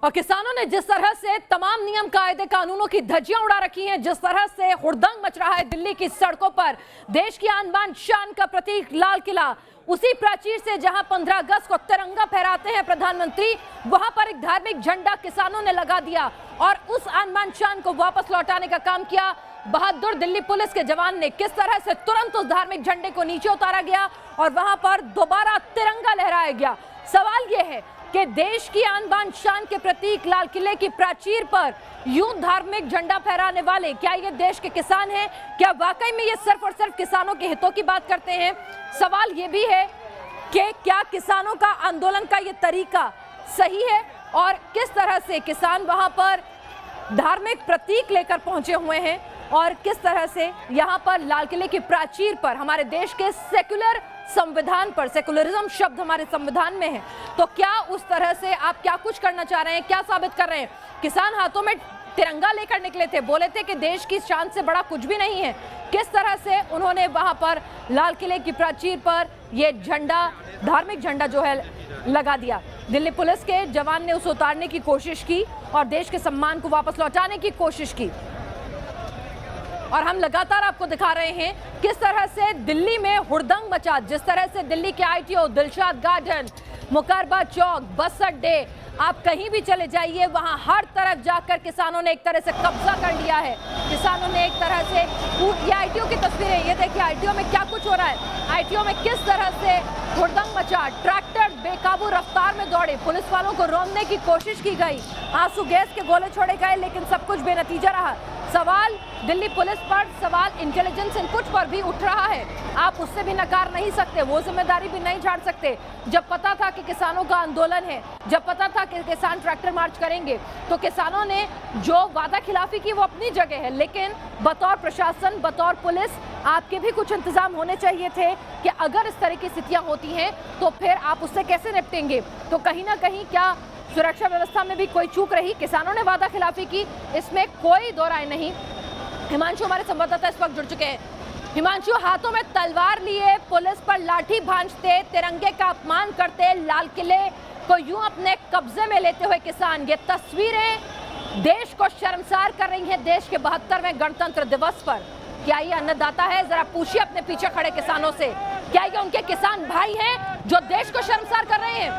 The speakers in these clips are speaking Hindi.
और किसानों ने जिस तरह से तमाम नियम कायदे कानूनों की धज्जियां उड़ा रखी हैं, जिस तरह से हुड़दंग मच रहा है दिल्ली की सड़कों पर, देश की आन बान शान का प्रतीक लाल किला, उसी प्राचीर से जहां 15 अगस्त को तिरंगा फहराते हैं प्रधानमंत्री, वहां पर एक धार्मिक झंडा किसानों ने लगा दिया और उस आन बान शान को वापस लौटाने का काम किया। बहादुर दिल्ली पुलिस के जवान ने किस तरह से तुरंत उस धार्मिक झंडे को नीचे उतारा गया और वहां पर दोबारा तिरंगा लहराया गया। सवाल यह है कि देश की आन बान शान के प्रतीक लाल किले की प्राचीर पर यूं धार्मिक झंडा फहराने वाले क्या ये देश के किसान हैं? क्या वाकई में ये सिर्फ और सिर्फ किसानों के हितों की बात करते हैं? सवाल ये भी है कि क्या किसानों का आंदोलन का ये तरीका सही है और किस तरह से किसान वहां पर धार्मिक प्रतीक लेकर पहुंचे हुए हैं और किस तरह से यहां पर लाल किले की प्राचीर पर हमारे देश के सेक्युलर संविधान पर, सेकुलरिज्म शब्द हमारे संविधान में है, तो क्या उस तरह से आप क्या कुछ करना चाह रहे हैं, क्या साबित कर रहे हैं? किसान हाथों में तिरंगा लेकर निकले थे, बोले थे कि देश की शान से बड़ा कुछ भी नहीं है। किस तरह से उन्होंने वहां पर लाल किले की प्राचीर पर यह झंडा, धार्मिक झंडा जो है लगा दिया। दिल्ली पुलिस के जवान ने उसे उतारने की कोशिश की और देश के सम्मान को वापस लौटाने की कोशिश की और हम लगातार आपको दिखा रहे हैं किस तरह से दिल्ली में हुड़दंग मचा। जिस तरह से दिल्ली के आईटीओ, दिलशाद गार्डन, मुकरबा चौक, बस अड्डे, आप कहीं भी चले जाइए, वहां हर तरफ जाकर किसानों ने एक तरह से कब्जा कर लिया है। किसानों ने एक तरह से, ये आईटीओ की तस्वीरें, ये देखिए आईटीओ में क्या कुछ हो रहा है। आईटीओ में किस तरह से हुड़दंग मचा, ट्रैक्टर बेकाबू रफ्तार में दौड़े, पुलिस वालों को रोकने की कोशिश की गई, आंसू गैस के गोले छोड़े गए, लेकिन सब कुछ बेनतीजा रहा। सवाल दिल्ली पुलिस पर, सवाल इंटेलिजेंस इनपुट पर भी उठ रहा है। आप उससे भी नकार नहीं सकते, वो जिम्मेदारी भी नहीं झाड़ सकते। जब पता था कि किसानों का आंदोलन है, जब पता था कि किसान ट्रैक्टर मार्च करेंगे, तो किसानों ने जो वादा खिलाफी की वो अपनी जगह है, लेकिन बतौर प्रशासन, बतौर पुलिस आपके भी कुछ इंतजाम होने चाहिए थे कि अगर इस तरह की स्थितियां होती हैं तो फिर आप उससे कैसे निपटेंगे। तो कहीं ना कहीं क्या सुरक्षा व्यवस्था में भी कोई चूक रही? किसानों ने वादा खिलाफी की, इसमें कोई दो राय नहीं। हिमांशु हमारे संवाददाता इस वक्त जुड़ चुके हैं। हिमांशु, हाथों में तलवार लिए पुलिस पर लाठी भांजते, तिरंगे का अपमान करते, लाल किले को यूं अपने कब्जे में लेते हुए किसान, ये तस्वीरें देश को शर्मसार कर रही हैं। देश के 72वें गणतंत्र दिवस पर क्या ये अन्नदाता है? जरा पूछिए अपने पीछे खड़े किसानों से, क्या ये उनके किसान भाई हैं जो देश को शर्मसार कर रहे हैं?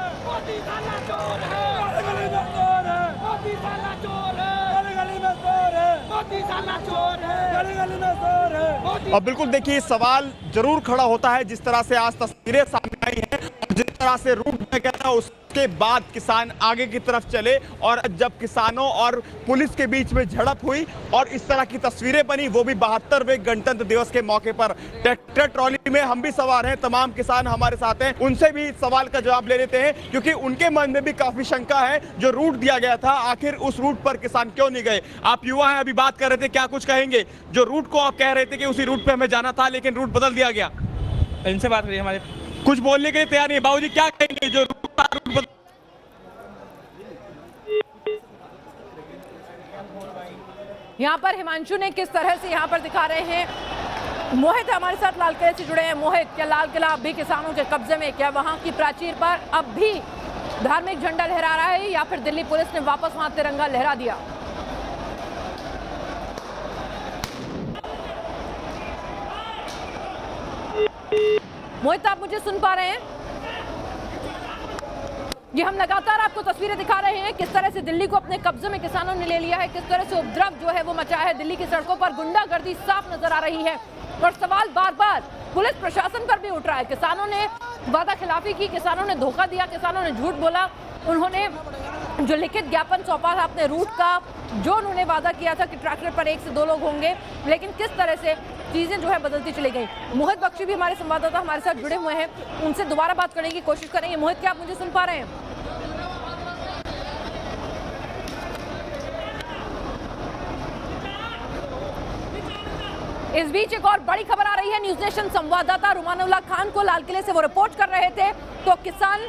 और बिल्कुल देखिए, सवाल जरूर खड़ा होता है जिस तरह से आज तस्वीरें सामने आई हैं, जिस तरह से रूट में कहना, उसके बाद किसान आगे की तरफ चले और जब किसानों और पुलिस के बीच में झड़प हुई और इस तरह की तस्वीरें बनी, वो भी 72वें गणतंत्र दिवस के मौके पर। ट्रैक्टर ट्रॉली में हम भी सवार हैं, तमाम किसान हमारे साथ हैं, उनसे भी सवाल का जवाब ले लेते हैं क्योंकि उनके मन में भी काफी शंका है। जो रूट दिया गया था, आखिर उस रूट पर किसान क्यों नहीं गए? आप युवा हैं, अभी बात कर रहे थे, क्या कुछ कहेंगे? जो रूट को आप कह रहे थे कि उसी रूट पे हमें जाना था लेकिन रूट बदल दिया गया, इनसे बात करिए। हमारे कुछ बोलने के लिए तैयार नहीं। बाबूजी क्या कहेंगे? जो रूट यहाँ पर हिमांशु ने किस तरह से यहाँ पर दिखा रहे हैं। मोहित हमारे साथ लाल किले से जुड़े हैं। मोहित, क्या लाल किला अब भी किसानों के कब्जे में? क्या वहाँ की प्राचीर पर अब भी धार्मिक झंडा लहरा रहा है या फिर दिल्ली पुलिस ने वापस वहाँ तिरंगा लहरा दिया? मोहित, आप मुझे सुन पा रहे हैं? ये हम लगातार आपको तस्वीरें दिखा रहे हैं किस तरह से दिल्ली को अपने कब्जे में किसानों ने ले लिया है, किस तरह से उपद्रव जो है वो मचा है। दिल्ली की सड़कों पर गुंडागर्दी साफ नजर आ रही है और सवाल बार बार पुलिस प्रशासन पर भी उठ रहा है। किसानों ने वादा खिलाफी की, किसानों ने धोखा दिया, किसानों ने झूठ बोला, उन्होंने जो लिखित ज्ञापन सौंपा था अपने रूट का, जो उन्होंने वादा किया था कि ट्रैक्टर पर 1 से 2 लोग होंगे, लेकिन किस तरह से चीजें जो है बदलती चली गई। मोहित बख्शी भी हमारे संवाददाता हमारे साथ जुड़े हुए हैं, उनसे दोबारा बात करने की कोशिश करेंगे। मोहित, क्या आप मुझे सुन पा रहे हैं? इस बीच एक और बड़ी खबर आ रही है। न्यूज नेशन संवाददाता रुमानुल्लाह खान को लाल किले से वो रिपोर्ट कर रहे थे, तो किसान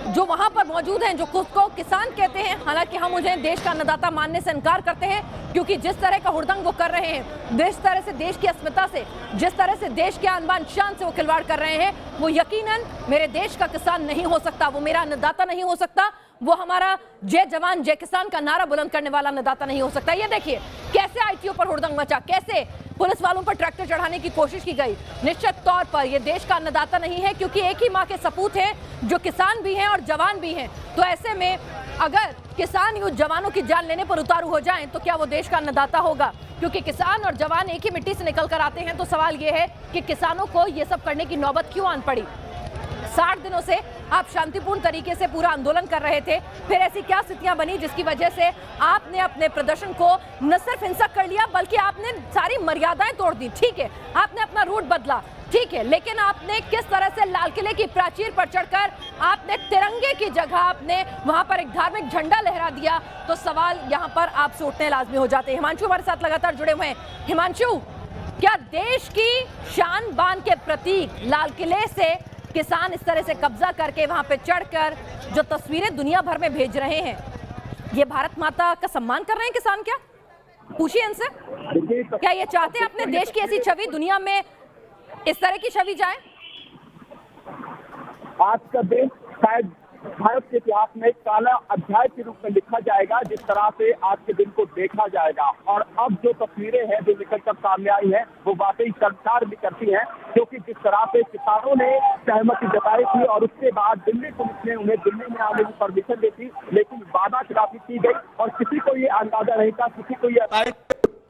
जो वहां पर मौजूद हैं, जो खुद को किसान कहते हैं, हालांकि हम उन्हें देश का अन्नदाता मानने से इनकार करते हैं, क्योंकि जिस तरह का हुड़दंग वो कर रहे हैं, जिस तरह से देश की अस्मिता से, जिस तरह से देश के आन बान शान से वो खिलवाड़ कर रहे हैं, वो यकीनन मेरे देश का किसान नहीं हो सकता, वो मेरा अन्नदाता नहीं हो सकता, वो हमारा जय जवान जय किसान का नारा बुलंद करने वाला अन्नदाता नहीं हो सकता। ये देखिए कैसे आईटीओ पर हुड़दंग मचा, कैसे पुलिस वालों पर ट्रैक्टर चढ़ाने की कोशिश की गई। निश्चित तौर पर ये देश का अन्नदाता नहीं है, क्योंकि एक ही मां के सपूत हैं जो किसान भी हैं और जवान भी हैं। तो ऐसे में अगर किसान यूं जवानों की जान लेने पर उतारू हो जाएं, तो क्या वो देश का अन्नदाता होगा? क्योंकि किसान और जवान एक ही मिट्टी से निकल कर आते हैं। तो सवाल ये है कि किसानों को ये सब करने की नौबत क्यों आन पड़ी? 60 दिनों से आप शांतिपूर्ण तरीके से पूरा आंदोलन कर रहे थे, फिर ऐसी क्या स्थितियां बनी जिसकी वजह से आपने अपने प्रदर्शन को न सिर्फ हिंसक कर लिया, बल्कि आपने सारी मर्यादाएं तोड़ दी। ठीक है, आपने अपना रूट बदला, ठीक है, लेकिन आपने किस तरह से लाल किले की प्राचीर पर चढ़कर आपने तिरंगे की जगह आपने वहां पर एक धार्मिक झंडा लहरा दिया, तो सवाल यहां पर आपसे उठने लाजमी हो जाते हैं। हिमांशु हमारे साथ लगातार जुड़े हुए हैं। हिमांशु, क्या देश की शान बान के प्रतीक लाल किले से किसान इस तरह से कब्जा करके वहां पे चढ़कर जो तस्वीरें दुनिया भर में भेज रहे हैं, ये भारत माता का सम्मान कर रहे हैं किसान? क्या पूछिए इनसे, क्या ये चाहते हैं अपने देश की ऐसी छवि दुनिया में इस तरह की छवि जाए? आज का दिन शायद भारत के इतिहास में एक काला अध्याय के रूप में लिखा जाएगा, जिस तरह से आज के दिन को देखा जाएगा। और अब जो तस्वीरें हैं जो निकलकर सामने आई है, वो वाकई शर्मसार भी करती है, क्योंकि जिस तरह से किसानों ने सहमति जताई थी और उसके बाद दिल्ली पुलिस ने उन्हें दिल्ली में आने की परमिशन दी थी, लेकिन वादा खिलाफी की गई और किसी को ये अंदाजा नहीं था, किसी को ये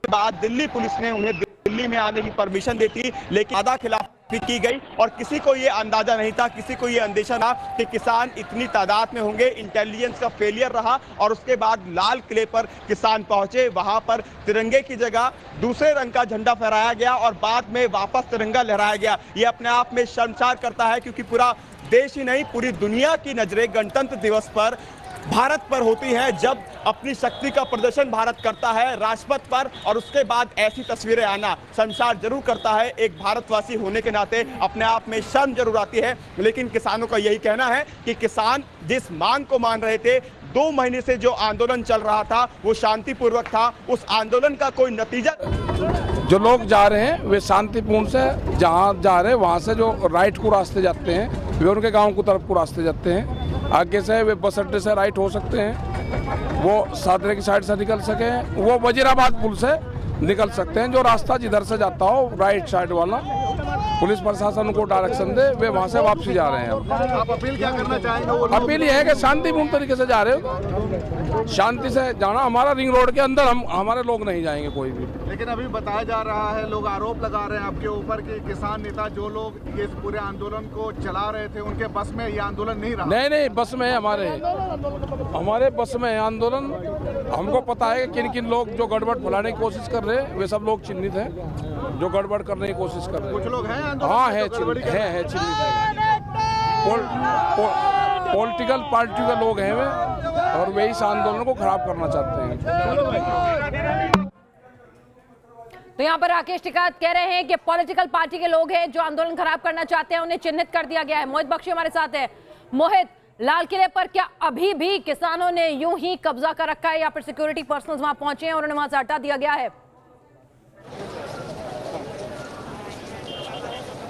बाद दिल्ली पुलिस ने उन्हें दिल्ली में आने की परमिशन दी थी, लेकिन वादा खिलाफी की गई और किसी को ये अंदाजा नहीं था, किसी को ये अंदेशा था कि किसान इतनी तादाद में होंगे। इंटेलिजेंस का फेलियर रहा और उसके बाद लाल किले पर किसान पहुंचे, वहां पर तिरंगे की जगह दूसरे रंग का झंडा फहराया गया और बाद में वापस तिरंगा लहराया गया। ये अपने आप में शर्मसार करता है, क्योंकि पूरा देश ही नहीं पूरी दुनिया की नजरें गणतंत्र दिवस पर भारत पर होती है, जब अपनी शक्ति का प्रदर्शन भारत करता है राजपथ पर, और उसके बाद ऐसी तस्वीरें आना शर्मसार जरूर करता है। एक भारतवासी होने के नाते अपने आप में शर्म जरूर आती है, लेकिन किसानों का यही कहना है कि किसान जिस मांग को मान रहे थे, 2 महीने से जो आंदोलन चल रहा था वो शांतिपूर्वक था, उस आंदोलन का कोई नतीजा। जो लोग जा रहे हैं वे शांतिपूर्ण से जहाँ जा रहे हैं वहाँ से जो राइट को रास्ते जाते हैं, वे उनके गांव की तरफ को रास्ते जाते हैं। आगे से वे बस अड्डे से राइट हो सकते हैं, वो सादरे की साइड से निकल सकें, वो वजीराबाद पुल से निकल सकते हैं। जो रास्ता जिधर से जाता हो राइट साइड वाला, पुलिस प्रशासन को डायरेक्शन दे, वे वहाँ से वापसी जा रहे हैं। आप अपील क्या करना चाहेंगे? अपील ये है कि शांतिपूर्ण तरीके से जा रहे हो, शांति से जाना। हमारा रिंग रोड के अंदर हमारे लोग नहीं जाएंगे कोई भी। लेकिन अभी बताया जा रहा है, लोग आरोप लगा रहे हैं आपके ऊपर कि किसान नेता जो लोग ये पूरे आंदोलन को चला रहे थे, उनके बस में ये आंदोलन नहीं रहा। नहीं, बस में है, हमारे बस में है आंदोलन। हमको पता है कि किन किन लोग जो गड़बड़ फैलाने की कोशिश कर रहे हैं, वे सब लोग चिन्हित हैं जो गड़बड़ करने की कोशिश कर रहे हैं। कुछ लोग हैं हाँ है, चिन्हित है। पॉलिटिकल पार्टी के लोग हैं वे, और वे इस आंदोलन को खराब करना चाहते हैं। तो यहाँ पर राकेश टिकैत कह रहे हैं कि पॉलिटिकल पार्टी के लोग हैं जो आंदोलन खराब करना चाहते हैं, उन्हें चिन्हित कर दिया गया है। मोहित बख्शी हमारे साथ है। मोहित, लाल किले पर क्या अभी भी किसानों ने यूं ही कब्जा कर रखा है, या फिर सिक्योरिटी पर्सनल्स वहां पहुंचे हैं और उन्हें वहां से हटा दिया गया है?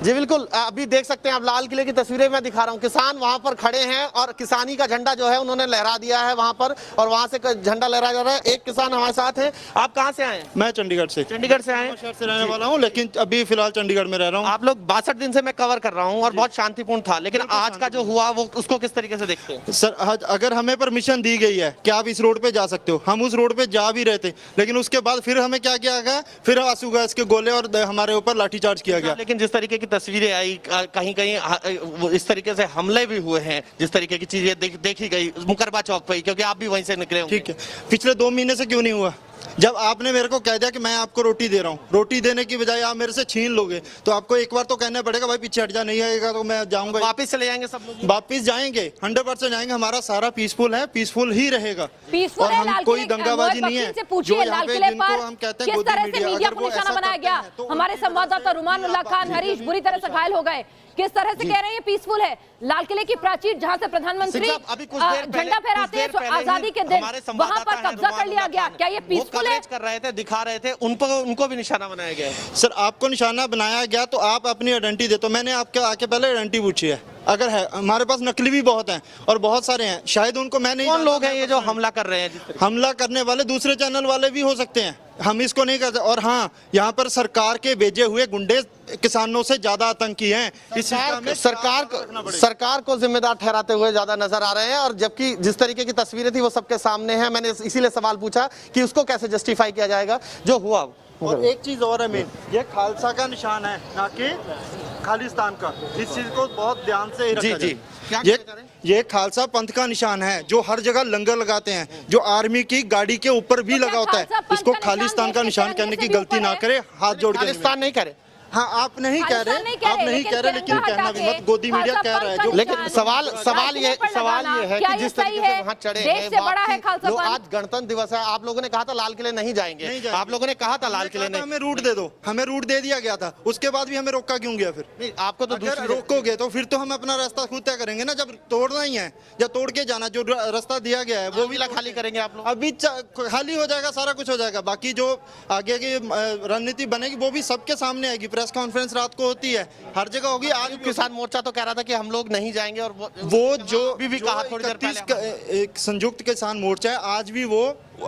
जी बिल्कुल, अभी देख सकते हैं आप लाल किले की तस्वीरें मैं दिखा रहा हूं। किसान वहां पर खड़े हैं और किसानी का झंडा जो है उन्होंने लहरा दिया है वहां पर, और वहां से झंडा लहराया जा रहा है। एक किसान हमारे साथ है। आप कहां से आए हैं? मैं चंडीगढ़ से आए हैं। शहर से रहने वाला हूं, लेकिन अभी फिलहाल चंडीगढ़ में रह रहा हूं। आप लोग 62 दिन से मैं कवर कर रहा हूं और बहुत शांतिपूर्ण था, लेकिन आज का जो हुआ वो उसको किस तरीके से देखते हैं? सर, अगर हमें परमिशन दी गई है कि आप इस रोड पे जा सकते हो, हम उस रोड पे जा भी रहे थे, लेकिन उसके बाद फिर हमें क्या किया गया? फिर आंसू गैस के गोले और हमारे ऊपर लाठीचार्ज किया गया। लेकिन जिस तरीके की तस्वीरें आई, कहीं कहीं इस तरीके से हमले भी हुए हैं, जिस तरीके की चीजें देखी गई मुकरबा चौक पे, क्योंकि आप भी वहीं से निकले होंगे। ठीक है, पिछले 2 महीने से क्यों नहीं हुआ? जब आपने मेरे को कह दिया कि मैं आपको रोटी दे रहा हूँ, रोटी देने की बजाय आप मेरे से छीन लोगे, तो आपको एक बार तो कहना पड़ेगा भाई पीछे हट जा, नहीं आएगा तो मैं जाऊंगा। वापस चले जाएंगे सब लोग? वापिस जाएंगे, 100% जाएंगे। हमारा सारा पीसफुल है, पीसफुल ही रहेगा। पीसफुल और है, हम लाल कोई किले दंगाबाजी नहीं है। से पूछिए जो यहाँ लाल पे किले जिनको पर हम कहते हैं किस गोदी तरह से मीडिया, मीडिया अगर को वो निशाना ऐसा बनाया करते गया। हैं तो हमारे संवाददाता रुमानुल्लाह खान हरीश बुरी तरह से घायल हो गए। किस तरह से कह रहे हैं पीसफुल है? लाल किले की प्राचीर जहां से प्रधानमंत्री अभी कुछ देर पहले- झंडा फहराते हैं, कुछ देर पहले ही आजादी के दिन हमारे वहां पर संवाददाता कब्जा कर लिया गया। क्या ये वो पीसफुल है? कवरेज कर रहे थे, दिखा रहे थे, उनको भी निशाना बनाया गया है। सर आपको निशाना बनाया गया तो आप अपनी आइडेंटिटी दे। तो मैंने आपके आके पहले आइडेंटिटी पूछी है, अगर है हमारे पास नकली भी बहुत हैं और बहुत सारे हैं, शायद उनको मैं नहीं। कौन लोग हैं ये जो हमला कर रहे हैं? हमला करने वाले दूसरे चैनल वाले भी हो सकते हैं, हम इसको नहीं करते। और हाँ, यहाँ पर सरकार के भेजे हुए गुंडे किसानों से ज्यादा आतंकी हैं। इस चीज का हमें सरकार को जिम्मेदार ठहराते हुए ज्यादा नजर आ रहे हैं। और जबकि जिस तरीके की तस्वीरें थी वो सबके सामने हैं। मैंने इसीलिए सवाल पूछा कि उसको कैसे जस्टिफाई किया जाएगा जो हुआ। और एक चीज और है मेन, ये खालसा का निशान है ना कि खालिस्तान का। इस चीज को बहुत ध्यान से ही रखा जाए। ये खालसा पंथ का निशान है जो हर जगह लंगर लगाते हैं, जो आर्मी की गाड़ी के ऊपर भी लगा होता है। इसको खालिस्तान का निशान करने की गलती ना करे, हाथ जोड़ के। खालिस्तान नहीं करे। हाँ आप नहीं कह रहे, आप नहीं कह रहे, लेकिन कहना भी मत। गोदी मीडिया कह रहा है जो। लेकिन सवाल ये है कि जिस तरीके से वहाँ चढ़े हैं, लोग आज गणतंत्र दिवस है, आप लोगों ने कहा था लाल किले नहीं जाएंगे। आप लोगों ने कहा था लाल किले नहीं। हमें रूट दे दो, हमें रूट दे दिया गया था, उसके बाद भी हमें रोका क्यों गया? फिर आपको तो अगर रोकोगे तो फिर तो हम अपना रास्ता खुद तय करेंगे ना। जब तोड़ना ही है या तोड़ के जाना, जो रास्ता दिया गया है वो भी खाली करेंगे आप लोग। अभी खाली हो जाएगा, सारा कुछ हो जाएगा। बाकी जो आगे की रणनीति बनेगी वो भी सबके सामने आएगी। प्रेस कॉन्फ्रेंस रात को होती है, हर जगह होगी। आज किसान मोर्चा तो कह रहा था कि हम लोग नहीं जाएंगे, और वो जो भी कहा थोड़ी देर पहले। एक संयुक्त किसान मोर्चा है, आज भी वो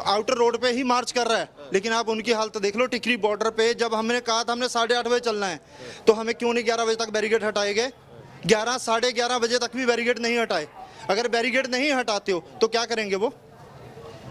आउटर रोड पे ही मार्च कर रहा है। लेकिन आप उनकी हालत देख लो। टिकरी बॉर्डर पे जब हमने कहा था हमने 8:30 बजे चलना है, तो हमें क्यों नहीं 11 बजे तक बैरिकेड हटाए गए? 11-11:30 बजे तक भी बैरिकेड नहीं हटाए। अगर बैरिकेड नहीं हटाते हो तो क्या करेंगे वो?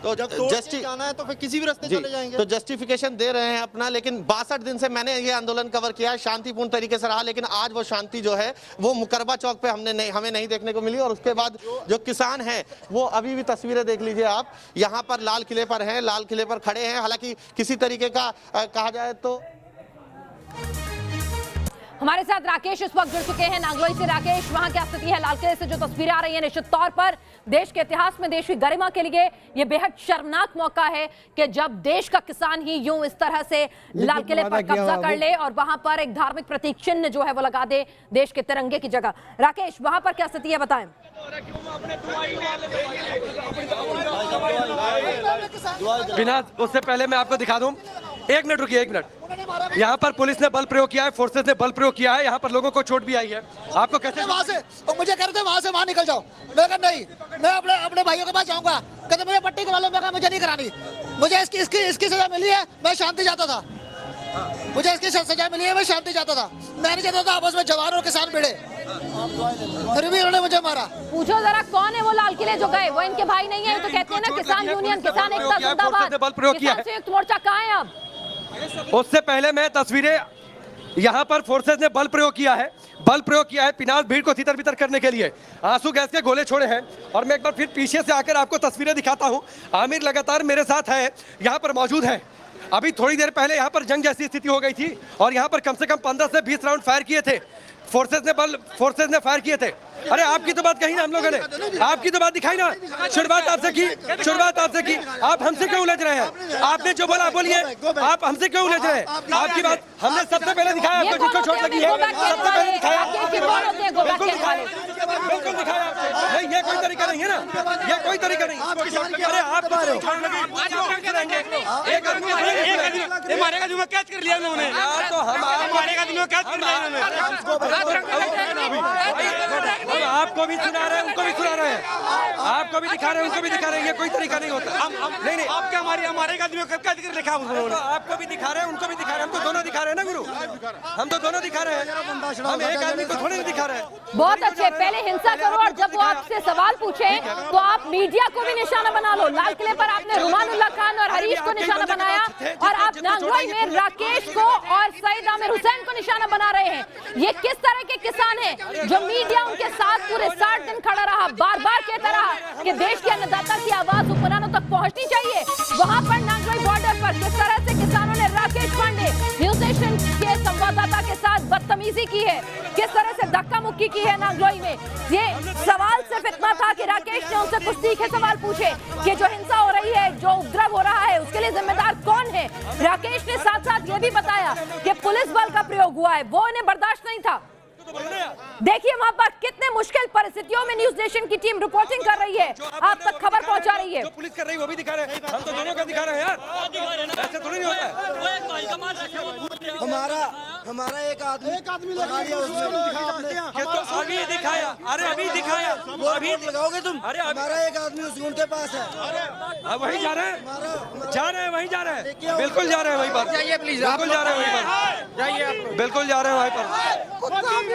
तो जब जाना है तो फिर किसी भी रास्ते चले जाएंगे। तो जस्टिफिकेशन दे रहे हैं अपना। लेकिन 62 दिन से मैंने ये आंदोलन कवर किया है, शांतिपूर्ण तरीके से रहा। लेकिन आज वो शांति जो है वो मुकरबा चौक पे हमें नहीं देखने को मिली। और उसके बाद जो किसान हैं वो अभी भी तस्वीरें देख लीजिए आप, यहाँ पर लाल किले पर हैं, लाल किले पर खड़े हैं। हालांकि किसी तरीके का कहा जाए तो हमारे साथ राकेश इस वक्त जुड़ चुके हैं नांगलोई से। राकेश, वहां क्या स्थिति है? लाल किले से जो तस्वीरें आ रही हैं, निश्चित तौर पर देश के इतिहास में देश की गरिमा के लिए ये बेहद शर्मनाक मौका है कि जब देश का किसान ही यूं इस तरह से लाल किले पर कब्जा कर ले और वहां पर एक धार्मिक प्रतीक चिन्ह जो है वो लगा दे देश के तिरंगे की जगह। राकेश, वहां पर क्या स्थिति है, बताएं। बिना उससे पहले मैं आपको दिखा दूं, 1 मिनट रुकिए, 1 मिनट। यहाँ पर पुलिस ने बल प्रयोग किया है, फोर्सेस ने बल प्रयोग किया है, यहाँ पर लोगों को चोट भी आई है। आपको कैसे? वहाँ से मुझे कह रहे थे वहाँ से वहाँ निकल जाओ। मैं कहा नहीं, मैं अपने भाइयों के पास जाऊंगा। कहते मुझे पट्टी करा लो। मैं कहा मुझे नहीं करानी, मुझे इसकी सजा मिली है, मैं शांति चाहता था। मुझे इसकी सजा मिली है, मैं शांति चाहता था। मैं नहीं चाहता था आपस में जवान और किसान भिड़े, फिर भी उन्होंने मुझे मारा। पूछो जरा कौन है वो लाल किले जो गए? वो इनके भाई नहीं है? तो कहते हैं ना किसान यूनियन, किसान एकता जिंदाबाद, किसान संयुक्त मोर्चा कहाँ है अब? उससे पहले मैं तस्वीरें, यहाँ पर फोर्सेस ने बल प्रयोग किया है, बल प्रयोग किया है पिनास भीड़ को तितर बितर करने के लिए। आंसू गैस के गोले छोड़े हैं। और मैं एक बार फिर पीछे से आकर आपको तस्वीरें दिखाता हूँ। आमिर लगातार मेरे साथ है, यहाँ पर मौजूद है। अभी थोड़ी देर पहले यहाँ पर जंग जैसी स्थिति हो गई थी और यहाँ पर कम से कम 15 से 20 राउंड फायर किए थे। फोर्सेस ने फायर किए थे। अरे आपकी तो बात कही ना हम लोगों ने, आपकी तो बात दिखाई ना। शुरुआत आपसे की, आप हमसे क्यों उलझ रहे हैं? आपने जो बोला बोलिए, आप हमसे क्यों उलझ रहे हैं? आपकी बात हमने सबसे पहले दिखाया आपको, जिसको चोट लगी है सबसे पहले दिखाया, बिल्कुल दिखाया आपको। नहीं, ये कोई तरीका नहीं है ना, ये कोई तरीका नहीं। अरे आप एक आदमी मारेगा जो कैच कर लिया उन्होंने, तो हम मारेगा जो कैच कर लिया उन्होंने। आपको भी सुना रहे हैं, उनको भी सुना रहे हैं, आपको भी दिखा रहे हैं, उनको भी दिखा रहे हैं। ये कोई तरीका नहीं होता। नहीं, आप क्या हमारे आदमियों का क्या जिक्र लिखा उन्होंने? आपको भी दिखा रहे हैं, उनको भी दिखा रहे हैं, हम तो दोनों दिखा रहे हैं ना गुरु, हम तो दोनों दिखा रहे हैं। हम एक आदमी को थोड़ी नहीं दिखा रहे हैं। बहुत अच्छे, पहले हिंसा करो और जब वो आपसे सवाल पूछे तो आप मीडिया को भी निशाना बना लो। लाल किले पर आपने रुमानुल्लाह खान और हरीश को निशाना बनाया और आप नांगलोई में राकेश को और सईद आमिर हुसैन को निशाना बना रहे हैं। ये किस तरह के किसान हैं जो मीडिया उनके साथ पूरे 60 दिन खड़ा रहा, बार बार कहता रहा कि देश के अन्नदाता की आवाज उपनानों तक पहुंचनी चाहिए। वहां पर नांगलोई बॉर्डर पर किस तरह से किसानों ने राकेश पांडे न्यूज नेशन के संवाददाता के साथ बदतमीजी की है, किस तरह से धक्का मुक्की की है नांगलोई में। ये सवाल सिर्फ इतना था कि राकेश ने उनसे कुछ तीखे सवाल पूछे कि जो हिंसा हो रही है, जो उपद्रव हो रहा है, उसके लिए जिम्मेदार कौन है। राकेश ने साथ साथ ये भी बताया कि पुलिस बल का प्रयोग हुआ है, वो इन्हें बर्दाश्त नहीं था। देखिए वहां पर कितने मुश्किल परिस्थितियों में न्यूज नेशन की टीम रिपोर्टिंग कर रही है, आप तक खबर पहुंचा रही है। जो पुलिस कर रही है वो भी दिखा रहे हैं, हम तो दोनों का दिखा रहे हैं यार, ऐसे थोड़ी नहीं होता है। हमारा एक आदमी अभी दिखाया, अरे अभी दिखाया, अभी लगाओगे तुम? अरे हमारा एक आदमी उनके पास है, अब वहीं जा रहे हैं, जा रहे हैं, वहीं जा रहे हैं, बिल्कुल जा रहे हैं वहीं पर, जाइए प्लीज, बिल्कुल जा रहे हैं वहीं पर, जाइए, बिल्कुल जा रहे हैं वहीं पर, बिल्कुल जा रहे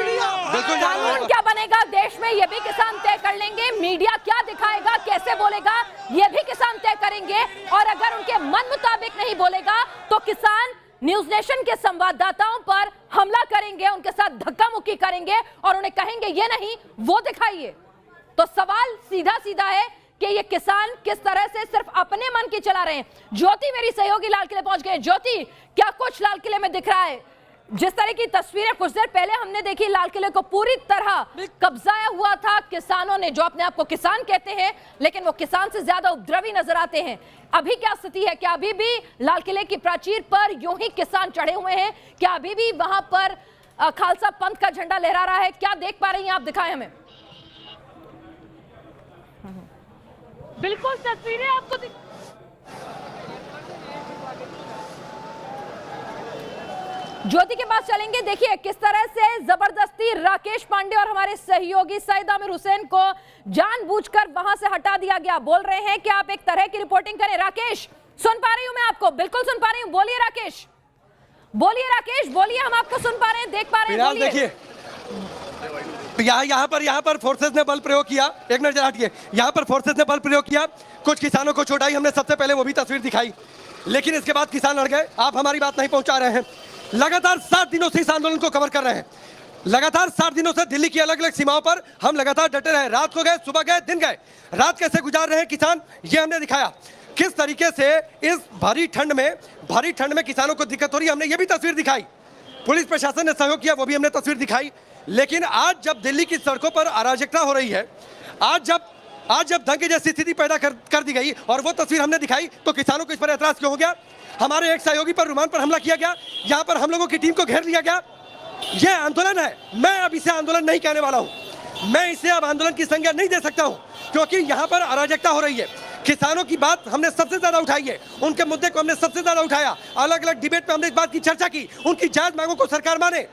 हैं। कानून क्या बनेगा देश में, ये भी किसान तय कर लेंगे। मीडिया क्या दिखाएगा, कैसे बोलेगा, ये भी किसान तय करेंगे। और अगर उनके मन मुताबिक नहीं बोलेगा तो किसान न्यूज नेशन के संवाददाताओं पर हमला करेंगे, उनके साथ धक्का मुक्की करेंगे और उन्हें कहेंगे ये नहीं वो दिखाइए। तो सवाल सीधा सीधा है कि ये किसान किस तरह से सिर्फ अपने मन की चला रहे हैं। ज्योति मेरी सहयोगी लाल किले पहुंच गए। ज्योति, क्या कुछ लाल किले में दिख रहा है? जिस तरह की तस्वीरें कुछ देर पहले हमने देखी, लाल किले को पूरी तरह कब्जाया हुआ था किसानों ने, जो अपने आप को किसान कहते हैं लेकिन वो किसान से ज्यादा उपद्रवी नजर आते हैं। अभी क्या स्थिति है? क्या अभी भी लाल किले की प्राचीर पर यूं ही किसान चढ़े हुए हैं? क्या अभी भी वहां पर खालसा पंथ का झंडा लहरा रहा है? क्या देख पा रही हैं आप, दिखाएं हमें। बिल्कुल तस्वीरें आपको ज्योति के पास चलेंगे। देखिए किस तरह से जबरदस्ती राकेश पांडे और हमारे सहयोगी सईद आमिर हुसैन को जानबूझकर वहां से हटा दिया गया। बोल रहे हैं कि आप एक तरह की रिपोर्टिंग करें। राकेश, सुन पा रही हूं मैं आपको, बिल्कुल सुन पा रही हूं। बोलिए राकेश, बोलिए राकेश, बोलिए, हम आपको सुन पा रहे हैं, देख पा रहे हैं। देखिए यहाँ पर फोर्सेस ने बल प्रयोग किया, एक नजर हटिए, यहाँ पर फोर्सेस ने बल प्रयोग किया, कुछ किसानों को चोट आई, हमने सबसे पहले वो भी तस्वीर दिखाई, लेकिन इसके बाद किसान लड़ गए। आप हमारी बात नहीं पहुंचा रहे हैं। लगातार 7 दिनों से इस आंदोलन को कवर कर रहे हैं। लगातार 7 दिनों से दिल्ली की अलग अलग सीमाओं पर हम लगातार डटे रहे। रात को गए, सुबह गए, दिन गए। रात कैसे गुजार रहे हैं किसान, ये हमने दिखाया। किस तरीके से इस भारी ठंड में किसानों को दिक्कत हो रही है, हमने ये भी तस्वीर दिखाई। पुलिस प्रशासन ने सहयोग किया, वो भी हमने तस्वीर दिखाई। लेकिन आज जब दिल्ली की सड़कों पर अराजकता हो रही है, आज जब दंगे जैसी स्थिति पैदा कर दी गई और वो तस्वीर हमने दिखाई, तो किसानों को इस पर एतराज क्यों हो गया? हमारे एक सहयोगी पर रुमान पर हमला किया गया, यहाँ पर हम लोगों की टीम को घेर लिया गया। यह आंदोलन है, मैं अब इसे आंदोलन नहीं कहने वाला हूँ, मैं इसे अब आंदोलन की संज्ञा नहीं दे सकता हूँ, क्योंकि यहाँ पर अराजकता हो रही है। किसानों की बात हमने सबसे ज्यादा उठाई है, उनके मुद्दे को हमने सबसे ज्यादा उठाया। अलग अलग डिबेट में हमने इस बात की चर्चा की, उनकी जायज मांगों को सरकार माने,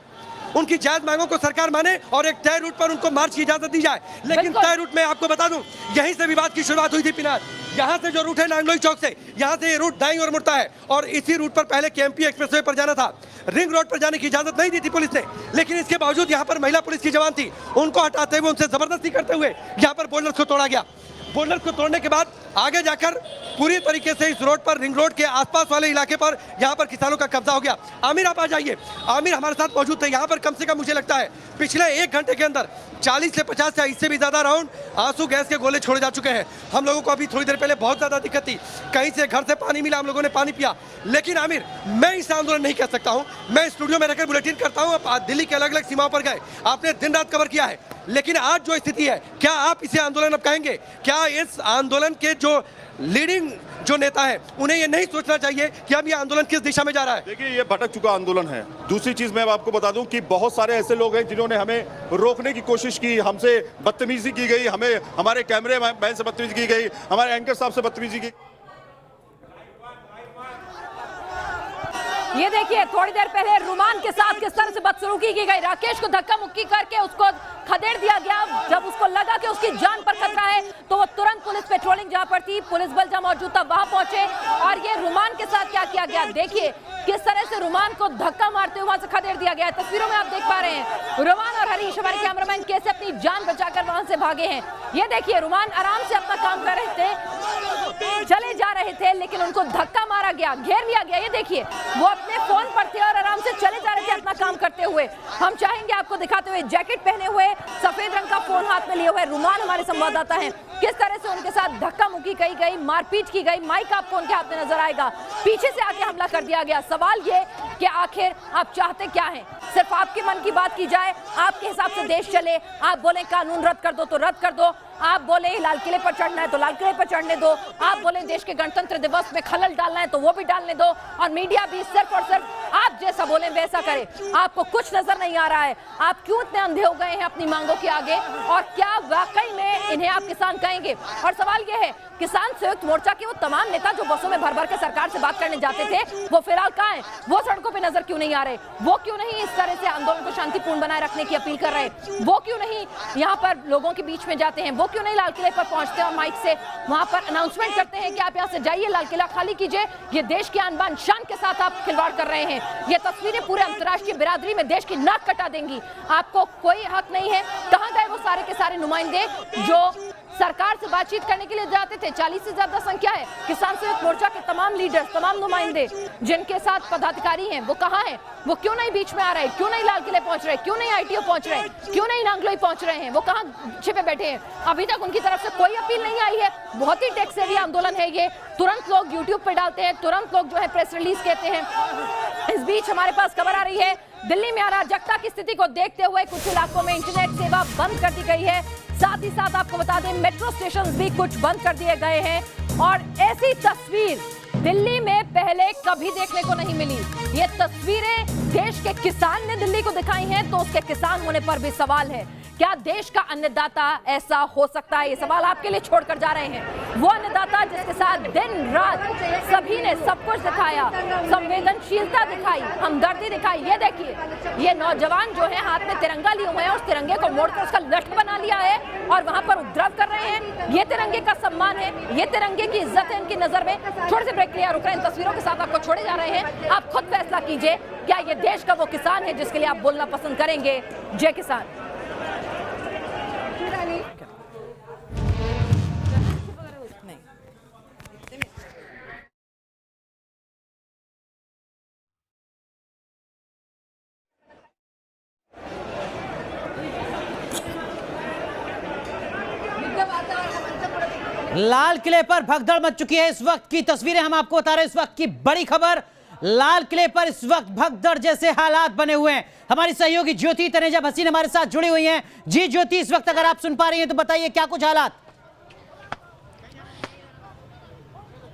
उनकी जायज मांगों को सरकार माने और एक तय रूट पर उनको मार्च की इजाजत दी जाए। लेकिन तय रूट में आपको बता दूं, यहीं से विवाद की शुरुआत हुई थी पिनार। यहाँ से जो रूट है नांगलोई चौक से, यहाँ से ये रूट दाईं ओर मुड़ता है और इसी रूट पर पहले केएमपी एक्सप्रेसवे पर जाना था। रिंग रोड पर जाने की इजाजत नहीं दी थी पुलिस ने, लेकिन इसके बावजूद यहाँ पर महिला पुलिस की जवान थी, उनको हटाते हुए, उनसे जबरदस्ती करते हुए यहाँ पर बोर्डर्स को तोड़ा गया। बोर्डर्स को तोड़ने के बाद आगे जाकर पूरी तरीके से इस रोड पर, रिंग रोड के आसपास वाले इलाके पर यहाँ पर किसानों का कब्जा हो गया। आमिर, आप आ जाइए। आमिर हमारे साथ मौजूद थे। यहाँ पर कम से कम मुझे लगता है पिछले 1 घंटे के अंदर 40 से 50 या इससे भी ज्यादा राउंड आंसू गैस के गोले छोड़े जा चुके हैं। हम लोगों को अभी थोड़ी देर पहले बहुत ज्यादा दिक्कत थी, कहीं से घर से पानी मिला, हम लोगों ने पानी पिया। लेकिन आमिर, मैं इसे आंदोलन नहीं कह सकता हूँ। मैं स्टूडियो में रहकर बुलेटिन करता हूँ, आप दिल्ली के अलग अलग सीमाओं पर गए, आपने दिन रात कवर किया है, लेकिन आज जो स्थिति है, क्या आप इसे आंदोलन अब कहेंगे? क्या इस आंदोलन के जो लीडिंग जो नेता है, उन्हें ये नहीं सोचना चाहिए कि अब ये आंदोलन किस दिशा में जा रहा है? देखिए, ये भटक चुका आंदोलन है। दूसरी चीज मैं आपको बता दूं कि बहुत सारे ऐसे लोग हैं जिन्होंने हमें रोकने की कोशिश की, हमसे बदतमीजी की गई, हमें हमारे कैमरे मैन से बदतमीजी की गई, हमारे एंकर साहब से बदतमीजी की। ये देखिए थोड़ी देर पहले रुमान के साथ किस तरह से बदसलूकी की गई। राकेश को धक्का मुक्की करके उसको खदेड़ दिया गया। जब उसको लगा कि उसकी जान पर खतरा है तो वो तुरंत पुलिस पेट्रोलिंग जहां पर थी, पुलिस बल जहां मौजूद था, वहां पहुंचे। और ये रुमान के साथ क्या किया गया, देखिए किस तरह से रुमान को धक्का मारते हुए वहां से खदेड़ दिया गया है। तस्वीरों में आप देख पा रहे हैं रुमान और हरीश, हमारे कैमरामैन, कैसे अपनी जान बचाकर वहां से भागे हैं। ये देखिए रुमान आराम से अपना काम कर रहे थे, चले जा रहे थे, लेकिन उनको धक्का मारा गया, घेर लिया गया। ये देखिए वो अपने फोन पर थे और आराम से चले जा रहे थे अपना काम करते हुए। आपको दिखाते हुए, जैकेट पहने हुए, सफेद रंग का फोन हाथ में लिए हुए, रुमाल हमारे संवाददाता हैं, किस तरह से उनके साथ धक्का मुक्की की गई, मारपीट की गई, माइक आपको उनके हाथ में नजर आएगा, पीछे से आके हमला कर दिया गया। सवाल ये कि आखिर आप चाहते क्या हैं? सिर्फ आपके मन की बात की जाए, आपके हिसाब से देश चले, आप बोले कानून रद्द कर दो तो रद्द कर दो, आप बोले लाल किले पर चढ़ना है तो लाल किले पर चढ़ने दो, आप बोले देश के गणतंत्र दिवस में खलल डालना है तो वो भी डालने दो, और मीडिया भी सिर्फ और सिर्फ आप जैसा बोले वैसा करे। आपको कुछ नजर नहीं आ रहा है, आप क्यों इतने अंधे हो गए हैं अपनी मांगों के आगे, और क्या वाकई में इन्हें आप किसान कहेंगे? और सवाल यह है, किसान संयुक्त मोर्चा के वो तमाम नेता जो बसों में भर भर के सरकार से बात करने जाते थे, वो फिलहाल कहाँ हैं? वो सड़कों पे नजर क्यों नहीं आ रहे? वो क्यों नहीं इस तरह से आंदोलन को शांतिपूर्ण बनाए रखने की अपील कर रहे? वो क्यों नहीं यहाँ पर लोगों के बीच में जाते हैं? वो क्यों नहीं लाल किले पर पहुंचते और माइक से वहां पर अनाउंसमेंट करते हैं कि आप यहाँ से जाइए, लाल किला खाली कीजिए? ये देश की आन बान शान के साथ आप खिलवाड़ कर रहे हैं। ये तस्वीरें पूरे अंतर्राष्ट्रीय बिरादरी में देश की नाक कटा देंगी। आपको कोई हक नहीं है। कहाँ गए वो सारे के सारे नुमाइंदे जो सरकार से बातचीत करने के लिए जाते थे? 40 से ज्यादा संख्या है किसान संयुक्त मोर्चा के तमाम लीडर्स, तमाम नुमाइंदे जिनके साथ पदाधिकारी हैं, वो कहाँ हैं? वो क्यों नहीं बीच में आ रहे? क्यों नहीं लाल किले पहुंच रहे? क्यों नहीं आईटीओ पहुंच रहे? क्यों नहीं नांगलोई पहुंच रहे हैं? वो कहाँ छिपे बैठे हैं? अभी तक उनकी तरफ से कोई अपील नहीं आई है। बहुत ही टेक सेवी आंदोलन है ये, तुरंत लोग यूट्यूब पे डालते हैं, तुरंत लोग जो है प्रेस रिलीज कहते हैं। इस बीच हमारे पास खबर आ रही है, दिल्ली में अराजकता की स्थिति को देखते हुए कुछ इलाकों में इंटरनेट सेवा बंद कर दी गई है। साथ ही साथ आपको बता दें, मेट्रो स्टेशन भी कुछ बंद कर दिए गए हैं, और ऐसी तस्वीर दिल्ली में पहले कभी देखने को नहीं मिली। ये तस्वीरें देश के किसान ने दिल्ली को दिखाई हैं, तो उसके किसान होने पर भी सवाल है, क्या देश का अन्नदाता ऐसा हो सकता है? ये सवाल आपके लिए छोड़कर जा रहे हैं। वो अन्नदाता जिसके साथ दिन रात सभी ने सब कुछ दिखाया, संवेदनशीलता दिखाई, हमदर्दी दिखाई। ये देखिए, ये नौजवान जो है हाथ में तिरंगा लिए हुए हैं, उस तिरंगे को मोड़कर उसका लठ बना लिया है और वहां पर उपद्रव कर रहे हैं। ये तिरंगे का सम्मान है, ये तिरंगे की इज्जत है इनकी नजर में। छोटे से ब्रेक के लिए रुक रहे हैं, इन तस्वीरों के साथ आपको छोड़े जा रहे हैं। आप खुद फैसला कीजिए, क्या ये देश का वो किसान है जिसके लिए आप बोलना पसंद करेंगे? जय किसान। लाल किले पर भगदड़ मच चुकी है। इस वक्त की तस्वीरें हम आपको बता रहे हैं। इस वक्त की बड़ी खबर, लाल किले पर इस वक्त भगदड़ जैसे हालात बने हुए हैं। हमारी सहयोगी ज्योति तनेजा भसीन हमारे साथ जुड़ी हुई हैं। जी ज्योति, इस वक्त अगर आप सुन पा रही हैं तो बताइए क्या कुछ हालात?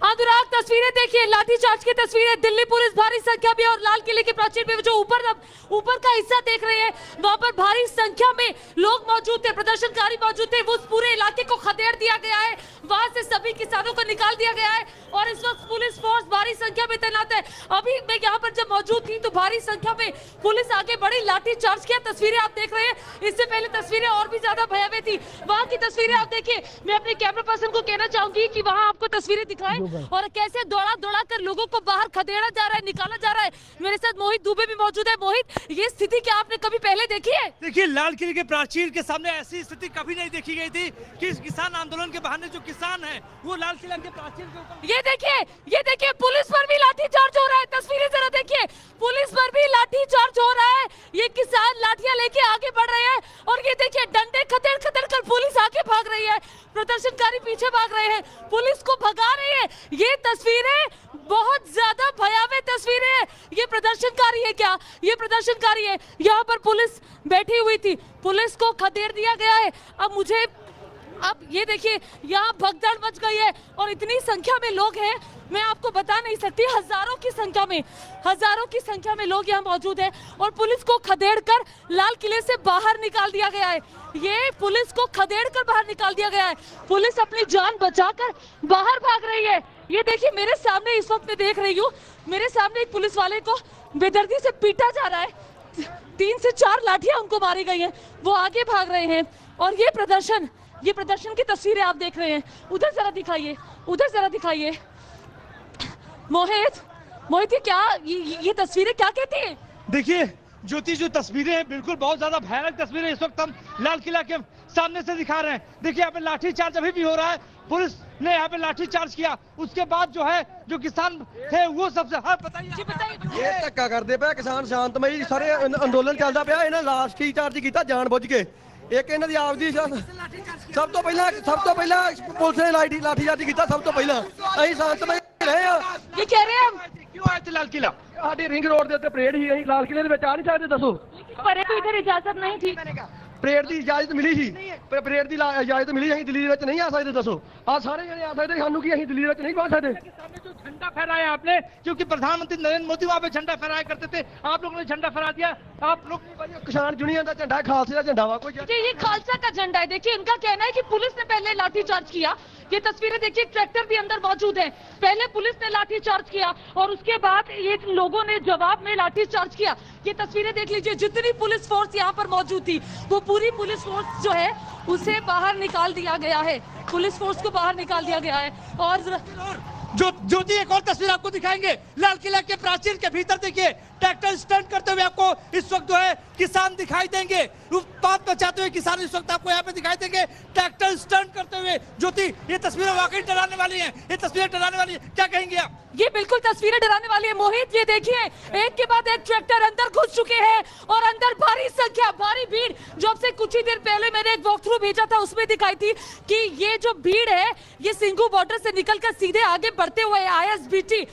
अनुराग, तस्वीरें देखिए, लाठीचार्ज की तस्वीरें, दिल्ली पुलिस भारी संख्या में, और लाल किले के प्राचीर पे जो ऊपर का हिस्सा देख रहे हैं, वहां पर भारी संख्या में लोग मौजूद थे, प्रदर्शनकारी मौजूद थे। उस पूरे इलाके को खदेड़ दिया गया है, वहां से सभी किसानों को निकाल दिया गया है, और इस वक्त पुलिस फोर्स भारी संख्या में तैनात है। अभी मैं यहाँ पर जब मौजूद थी तो भारी संख्या में पुलिस आगे बढ़ी, लाठीचार्ज किया। तस्वीरें आप देख रहे हैं, इससे पहले तस्वीरें और भी ज्यादा भयावह थी। वहां की तस्वीरें आप देखिए। मैं अपने कैमरा पर्सन को कहना चाहूंगी कि वहां आपको तस्वीरें दिखाएं, और कैसे दौड़ा दौड़ा कर लोगों को बाहर खदेड़ा जा रहा है, निकाला जा रहा है। मेरे साथ मोहित दुबे भी मौजूद है। मोहित, ये स्थिति क्या आपने कभी पहले देखी है? देखिए, लाल किले के प्राचीर के सामने ऐसी स्थिति कभी नहीं देखी गई थी कि किसान आंदोलन के बहाने जो किसान हैं वो लाल किले के प्राचीर के ऊपर। ये देखिए, पुलिस पर भी लाठीचार्ज हो रहा है। तस्वीरें जरा देखिए, पुलिस पर भी लाठीचार्ज हो रहा है। ये किसान लाठियां लेके आगे बढ़ रहे हैं, और ये देखिए, डंडे खदेड़ खदेड़ कर पुलिस आगे भाग रही है, प्रदर्शनकारी पीछे भाग रहे हैं, पुलिस को भगा रही है। ये तस्वीरें बहुत ज्यादा भयावह तस्वीरें हैं। ये प्रदर्शनकारी है क्या? ये प्रदर्शनकारी है। यहाँ पर पुलिस बैठी हुई थी, पुलिस को खदेड़ दिया गया है। अब ये देखिए, यहाँ भगदड़ मच गई है, और इतनी संख्या में लोग हैं, मैं आपको बता नहीं सकती। हजारों की संख्या में लोग यहाँ मौजूद हैं, और पुलिस को खदेड़कर लाल किले से बाहर निकाल दिया गया है। ये पुलिस को खदेड़कर बाहर निकाल दिया गया है। पुलिस अपनी जान बचाकर बाहर भाग रही है। ये देखिए, मेरे सामने इस वक्त मैं देख रही हूँ, मेरे सामने एक पुलिस वाले को बेदर्दी से पीटा जा रहा है। 3 से 4 लाठियां उनको मारी गई हैं, वो आगे भाग रहे हैं। और ये प्रदर्शन की तस्वीरें आप देख रहे हैं। उधर जरा दिखाइए। मोहित, ये तस्वीरें क्या कहती है? देखिए, ज्योति जो तस्वीरें हैं बिल्कुल बहुत ज्यादा भयानक तस्वीरें इस वक्त हम लाल किला के सामने से दिखा रहे हैं। देखिए यहाँ पे लाठीचार्ज अभी भी हो रहा है, पुलिस ने यहाँ पे लाठीचार्ज किया, उसके बाद जो है जो किसान थे वो सबसे बताइए ये धक्का करते पे किसान शांतमई सारे अंदोलन चलता पाया, इन्हें लाठीचार्ज किया जानबूझ के। एक इन्हां दी आपदी सब तो पहला पुलिस ने लाठीचार्ज किया, सब तो पहला ਅਸੀਂ शांतमई रहे हैं। ये कह रहे हैं क्यों आए थे लाल किला? साडी रिंग रोड के उत्ते परेड ही, ਅਸੀਂ लाल किले ਦੇ ਵਿੱਚ आ नहीं सकते, दसो पर तो इधर इजाजत नहीं थी। परेड की इजाजत मिली थी, परेड की इजाजत मिली, ਅਸੀਂ दिल्ली ਵਿੱਚ नहीं आ सकते, दसो आ सारे जने आ सकते, सानू की ਅਸੀਂ दिल्ली ਵਿੱਚ नहीं पहुंच सकते। जो झंडा फहराया आपने, क्योंकि प्रधानमंत्री नरेंद्र मोदी वहां पे झंडा फहराया करते थे, आप लोगों ने झंडा फहरा दिया। आप लोग किसान यूनियन का झंडा, खालसे का झंडा वा कोई ये खालसा का झंडा है। देखिए इनका कहना है कि पुलिस ने पहले लाठीचार्ज किया। ये तस्वीरें देखिए, ट्रैक्टर भी अंदर मौजूद है। पहले पुलिस ने लाठीचार्ज किया और उसके बाद ये लोगों ने जवाब में लाठीचार्ज किया। ये तस्वीरें देख लीजिए, जितनी पुलिस फोर्स यहाँ पर मौजूद थी वो पूरी पुलिस फोर्स जो है उसे बाहर निकाल दिया गया है। पुलिस फोर्स को बाहर निकाल दिया गया है। और ज्योति एक और तस्वीर आपको दिखाएंगे लाल किला के प्राचीर के भीतर। देखिए ट्रैक्टर स्टंट करते हुए आपको इस वक्त जो है किसान दिखाई देंगे, उत्पात मचाते हुए किसान इस वक्त आपको यहाँ पे दिखाई देंगे, ट्रैक्टर स्टंट करते हुए। ज्योति ये तस्वीरें वाकई डराने वाली हैं, ये तस्वीरें डराने वाली है, क्या कहेंगे आप? ये बिल्कुल तस्वीरें डराने वाली है मोहित। ये देखिए एक के बाद एक ट्रैक्टर अंदर घुस चुके हैं और अंदर भारी संख्या, भारी भीड़। जो अब से कुछ ही देर पहले मैंने एक वॉक थ्रू भेजा था, उसमें दिखाई थी कि ये जो भीड़ है ये सिंघू बॉर्डर से निकलकर सीधे आगे बढ़ते हुए ISBT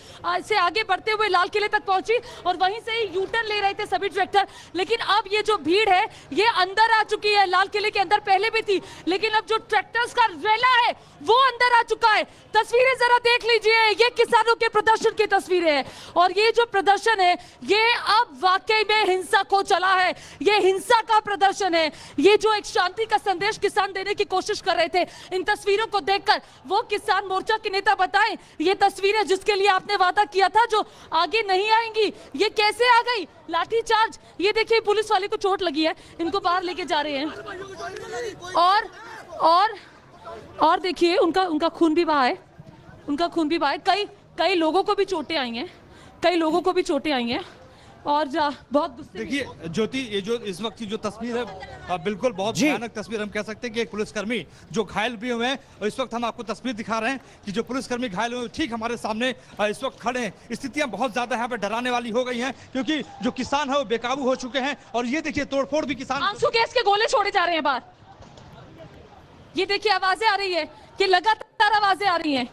से आगे बढ़ते हुए लाल किले तक पहुंची और वहीं से ही यू टर्न ले रहे थे सभी ट्रैक्टर। लेकिन अब ये जो भीड़ है ये अंदर आ चुकी है। लाल किले के अंदर पहले भी थी, लेकिन अब जो ट्रैक्टर्स का रेला है वो अंदर आ चुका है। तस्वीरें जरा देख लीजिए, ये किसानों के प्रदर्शन की तस्वीरें हैं और ये जो प्रदर्शन है ये अब वाकई में हिंसा को चला है। ये हिंसा का प्रदर्शन है। ये जो एक शांति का संदेश किसान देने की कोशिश कर रहे थे, इन तस्वीरों को देखकर वो किसान मोर्चा के नेता बताएं ये तस्वीरें जिसके लिए आपने वादा किया था जो आगे नहीं आएंगी, ये कैसे आ गई? लाठीचार्ज, ये देखिए पुलिस वाले को चोट लगी है, इनको बाहर लेके जा रहे हैं और देखिए उनका खून भी बहा है, उनका खून भी बहा है। कई लोगों को भी चोटें आई हैं, कई लोगों को भी चोटें आई हैं और बहुत गुस्से। देखिए ज्योति ये जो इस वक्त की जो तस्वीर है बिल्कुल बहुत भयानक तस्वीर। हम कह सकते हैं कि एक पुलिसकर्मी जो घायल भी हुए हैं और इस वक्त हम आपको तस्वीर दिखा रहे हैं कि जो पुलिसकर्मी घायल हुए ठीक हमारे सामने इस वक्त खड़े हैं। स्थितियां बहुत ज्यादा यहाँ पे डराने वाली हो गई हैं क्योंकि जो किसान है वो बेकाबू हो चुके हैं और ये देखिए तोड़फोड़ भी किसान, आंसू गैस के गोले छोड़े जा रहे हैं बाहर। ये देखिए आवाजें आ रही है कि लगातार आवाजें आ रही हैं।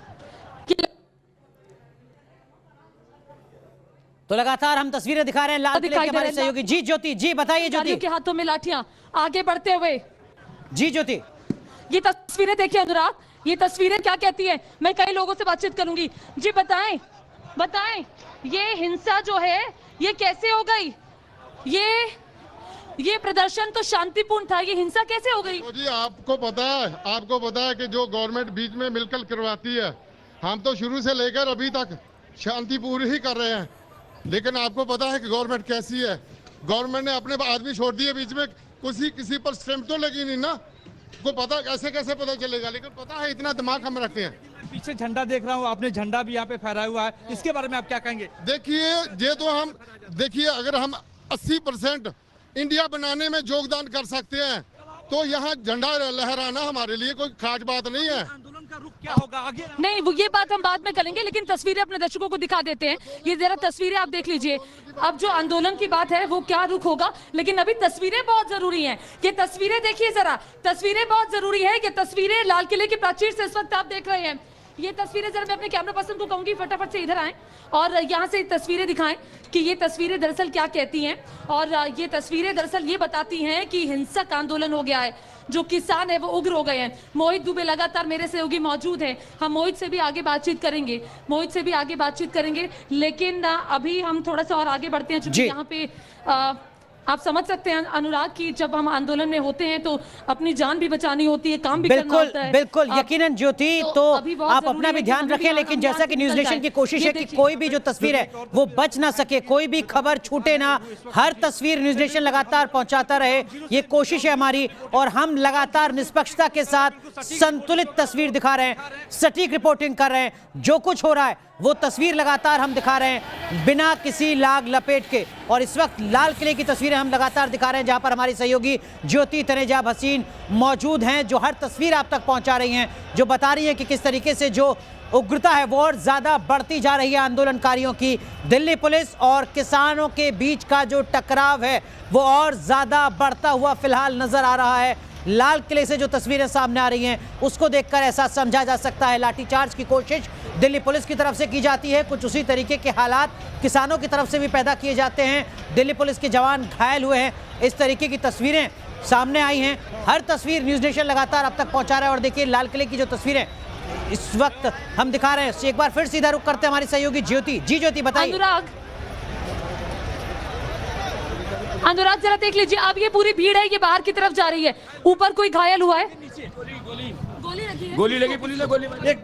तो लगातार हम तस्वीरें दिखा रहे हैं लाल किले के हमारे सहयोगी। जी ज्योति, जी बताइए ज्योति। के हाथों में लाठियां आगे बढ़ते हुए। जी ज्योति, ये तस्वीरें देखिए अनुराग, ये तस्वीरें क्या कहती है? मैं कई लोगों से बातचीत करूंगी। जी बताएं ये हिंसा जो है ये कैसे हो गई? ये प्रदर्शन तो शांतिपूर्ण था, ये हिंसा कैसे हो गई? तो जी आपको पता है कि जो गवर्नमेंट बीच में मिलकर करवाती है, हम तो शुरू से लेकर अभी तक शांतिपूर्ण ही कर रहे हैं। लेकिन आपको पता है कि गवर्नमेंट कैसी है। गवर्नमेंट ने अपने आदमी छोड़ दिए बीच में, किसी पर स्टैंप तो लगी नहीं ना, को पता कैसे पता चलेगा। लेकिन पता है इतना दिमाग हम रखते हैं। पीछे झंडा देख रहा हूँ, आपने झंडा भी यहाँ पे फहराया हुआ है, इसके बारे में आप क्या कहेंगे? देखिए अगर हम 80% इंडिया बनाने में योगदान कर सकते हैं तो यहाँ झंडा लहराना हमारे लिए कोई खास बात नहीं है। आंदोलन का रुख क्या होगा आगे? नहीं, वो ये बात हम बाद में करेंगे, लेकिन तस्वीरें अपने दर्शकों को दिखा देते हैं। ये जरा तस्वीरें आप देख लीजिए। अब जो आंदोलन की बात है वो क्या रुख होगा, लेकिन अभी तस्वीरें बहुत जरूरी हैं। ये तस्वीरें देखिए जरा, तस्वीरें बहुत जरूरी है। ये तस्वीरें लाल किले की प्राचीर से इस वक्त आप देख रहे हैं। ये तस्वीरें जरा मैं अपने कैमरा पर्सन को कहूंगी फटाफट से इधर आएं और यहाँ से तस्वीरें दिखाएं कि ये तस्वीरें दरअसल क्या कहती हैं। और ये तस्वीरें दरअसल ये बताती हैं कि हिंसक आंदोलन हो गया है, जो किसान है वो उग्र हो गए हैं। मोहित दुबे लगातार मेरे सहयोगी मौजूद हैं, हम मोहित से भी आगे बातचीत करेंगे, लेकिन अभी हम थोड़ा सा और आगे बढ़ते हैं क्योंकि यहाँ पे आप समझ सकते हैं अनुराग कि जब हम आंदोलन में होते हैं तो अपनी जान भी बचानी होती है, काम भी करना होता है। बिल्कुल यकीनन ज्योति, तो आप अपना भी ध्यान रखें। लेकिन जैसा कि न्यूज नेशन की कोशिश है कि कोई भी जो तस्वीर है वो बच ना सके, कोई भी खबर छूटे ना, हर तस्वीर न्यूज नेशन लगातार पहुंचाता रहे, ये कोशिश है हमारी। और हम लगातार निष्पक्षता के साथ संतुलित तस्वीर दिखा रहे हैं, सटीक रिपोर्टिंग कर रहे हैं। जो कुछ हो रहा है वो तस्वीर लगातार हम दिखा रहे हैं बिना किसी लाग लपेट के। और इस वक्त लाल किले की तस्वीरें हम लगातार दिखा रहे हैं जहां पर हमारी सहयोगी ज्योति तनेजा भसीन मौजूद हैं, जो हर तस्वीर आप तक पहुंचा रही हैं, जो बता रही है कि किस तरीके से जो उग्रता है वो और ज्यादा बढ़ती जा रही है आंदोलनकारियों की। दिल्ली पुलिस और किसानों के बीच का जो टकराव है वो और ज्यादा बढ़ता हुआ फिलहाल नजर आ रहा है। लाल किले से जो तस्वीरें सामने आ रही हैं उसको देखकर ऐसा समझा जा सकता है लाठीचार्ज की कोशिश दिल्ली पुलिस की तरफ से की जाती है। कुछ उसी तरीके के हालात किसानों की तरफ से भी पैदा किए जाते हैं। दिल्ली पुलिस के जवान घायल हुए हैं, इस तरीके की तस्वीरें सामने आई हैं। हर तस्वीर न्यूज़ नेशन लगातार अब तक पहुंचा रहा है। और देखिए लाल किले की जो तस्वीरें इस वक्त हम दिखा रहे हैं, एक बार फिर सीधा रुख करते हैं हमारी सहयोगी ज्योति। जी ज्योति बताइए। अनुराग जरा देख लीजिए, अब ये पूरी भीड़ है ये बाहर की तरफ जा रही है। ऊपर कोई घायल हुआ है? गोली लगी, पुलिस ने गोली मारी। एक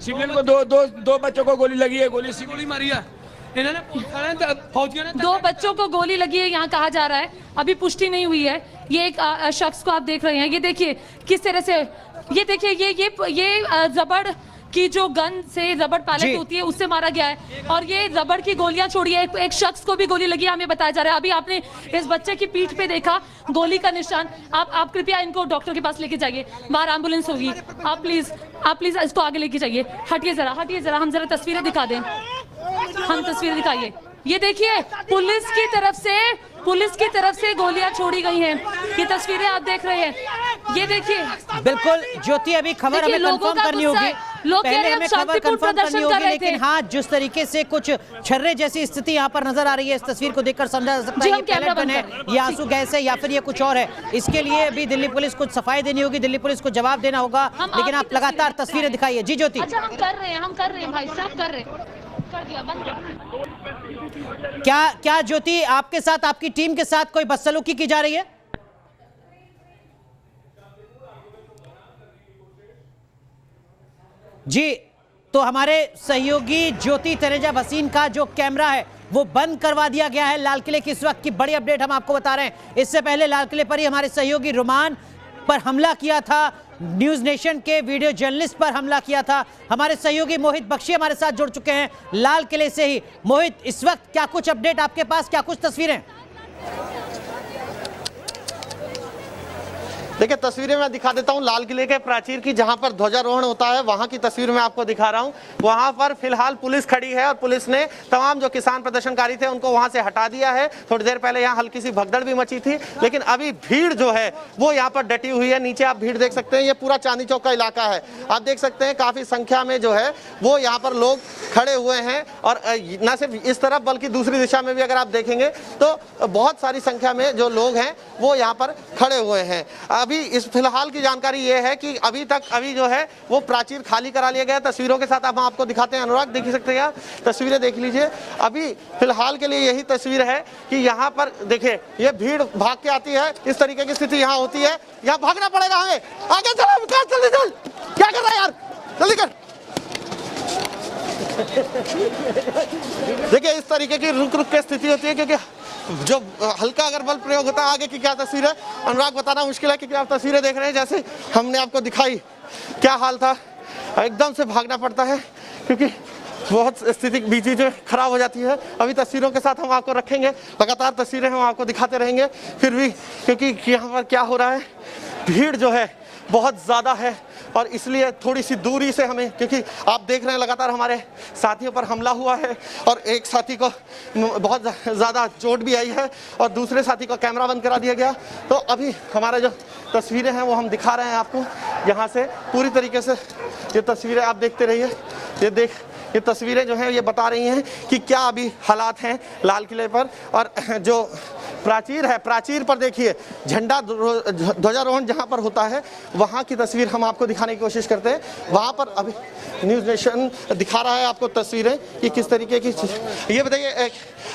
सिविलियन को दो बच्चों को गोली लगी है, गोली मारी है इन्होंने, फौजियों ने। 2 बच्चों को गोली लगी है यहाँ कहा जा रहा है, अभी पुष्टि नहीं हुई है। ये एक शख्स को आप देख रहे हैं, ये देखिए किस तरह से, ये देखिए ये रबड़ की जो गन से रबड़ पैलेट होती है उससे मारा गया है। और ये रबड़ की गोलियां छोड़ी है, एक शख्स को भी गोली लगी है हमें बताया जा रहा है। अभी आपने इस बच्चे की पीठ पे देखा गोली का निशान। आप कृपया इनको डॉक्टर के पास लेके जाइए, बाहर एम्बुलेंस होगी। आप प्लीज इसको आगे लेके जाइए। हटिए जरा, हम जरा तस्वीरें दिखा दें, हम तस्वीरें दिखाइए। ये देखिए पुलिस की तरफ से गोलियां छोड़ी गई हैं, ये तस्वीरें आप देख रहे हैं। ये देखिए बिल्कुल ज्योति, अभी खबर हमें कंफर्म करनी होगी, पहले हमें खबर कंफर्म करनी होगी। लेकिन हाँ, जिस तरीके से कुछ छर्रे जैसी स्थिति यहाँ पर नजर आ रही है, इस तस्वीर को देखकर समझा जा सकता है ये पैलेट गन है, ये आंसू गैस है या फिर ये कुछ और है। इसके लिए भी दिल्ली पुलिस कुछ सफाई देनी होगी, दिल्ली पुलिस को जवाब देना होगा। लेकिन आप लगातार तस्वीरें दिखाइए। जी ज्योति। अच्छा हम कर रहे हैं भाई साहब, कर रहे हैं, कर दिया, बंद कर। क्या ज्योति आपके साथ, आपकी टीम के साथ कोई बदसलूकी की जा रही है? जी, तो हमारे सहयोगी ज्योति तनेजा भसीन का जो कैमरा है वो बंद करवा दिया गया है लाल किले की। इस वक्त की बड़ी अपडेट हम आपको बता रहे हैं। इससे पहले लाल किले पर ही हमारे सहयोगी रुमान पर हमला किया था, न्यूज़ नेशन के वीडियो जर्नलिस्ट पर हमला किया था। हमारे सहयोगी मोहित बख्शी हमारे साथ जुड़ चुके हैं लाल किले से ही। मोहित, इस वक्त क्या कुछ अपडेट आपके पास, क्या कुछ तस्वीरें? देखिए तस्वीरें मैं दिखा देता हूं लाल किले के प्राचीर की, जहां पर ध्वजारोहण होता है वहां की तस्वीर मैं आपको दिखा रहा हूं। वहां पर फिलहाल पुलिस खड़ी है और पुलिस ने तमाम जो किसान प्रदर्शनकारी थे उनको वहां से हटा दिया है। थोड़ी देर पहले यहां हल्की सी भगदड़ भी मची थी, लेकिन अभी भीड़ जो है वो यहां पर डटी हुई है। नीचे आप भीड़ देख सकते हैं, ये पूरा चांदनी चौक का इलाका है। आप देख सकते हैं काफी संख्या में जो है वो यहाँ पर लोग खड़े हुए हैं। और न सिर्फ इस तरफ बल्कि दूसरी दिशा में भी अगर आप देखेंगे तो बहुत सारी संख्या में जो लोग हैं वो यहाँ पर खड़े हुए हैं। अभी इस फिलहाल की जानकारी ये है कि अभी जो है वो प्राचीर खाली करा लिया गया। तस्वीरों के साथ हम आपको दिखाते हैं। अनुराग देख सकते हैं आप, तस्वीरें देख लीजिए। अभी फिलहाल के लिए यही तस्वीर है कि यहाँ पर देखिए ये भीड़ भाग के आती है, इस तरीके की स्थिति यहाँ होती है। यहाँ भागना पड़ेगा हमें, आगे चलो, जल्दी चल, क्या कर रहा है यार, जल्दी कर। देखिए इस तरीके की रुक रुक के स्थिति होती है, क्योंकि जो हल्का अगर बल प्रयोग होता है। आगे की क्या तस्वीर है अनुराग बताना मुश्किल है, क्योंकि आप तस्वीरें देख रहे हैं जैसे हमने आपको दिखाई, क्या हाल था। एकदम से भागना पड़ता है क्योंकि बहुत स्थिति बीच बीच में खराब हो जाती है। अभी तस्वीरों के साथ हम आपको रखेंगे, लगातार तस्वीरें हम आपको दिखाते रहेंगे। फिर भी क्योंकि यहाँ पर क्या हो रहा है, भीड़ जो है बहुत ज़्यादा है और इसलिए थोड़ी सी दूरी से हमें, क्योंकि आप देख रहे हैं लगातार हमारे साथियों पर हमला हुआ है और एक साथी को बहुत ज़्यादा चोट भी आई है और दूसरे साथी को कैमरा बंद करा दिया गया। तो अभी हमारे जो तस्वीरें हैं वो हम दिखा रहे हैं आपको यहाँ से पूरी तरीके से। ये तस्वीरें आप देखते रहिए। ये तस्वीरें जो हैं ये बता रही हैं कि क्या अभी हालात हैं लाल किले पर। और जो प्राचीर है, प्राचीर पर देखिए झंडा ध्वजारोहण जहां पर होता है वहां की तस्वीर हम आपको दिखाने की कोशिश करते हैं। वहां पर अभी न्यूज़ नेशन दिखा रहा है आपको तस्वीरें कि किस तरीके की। ये बताइए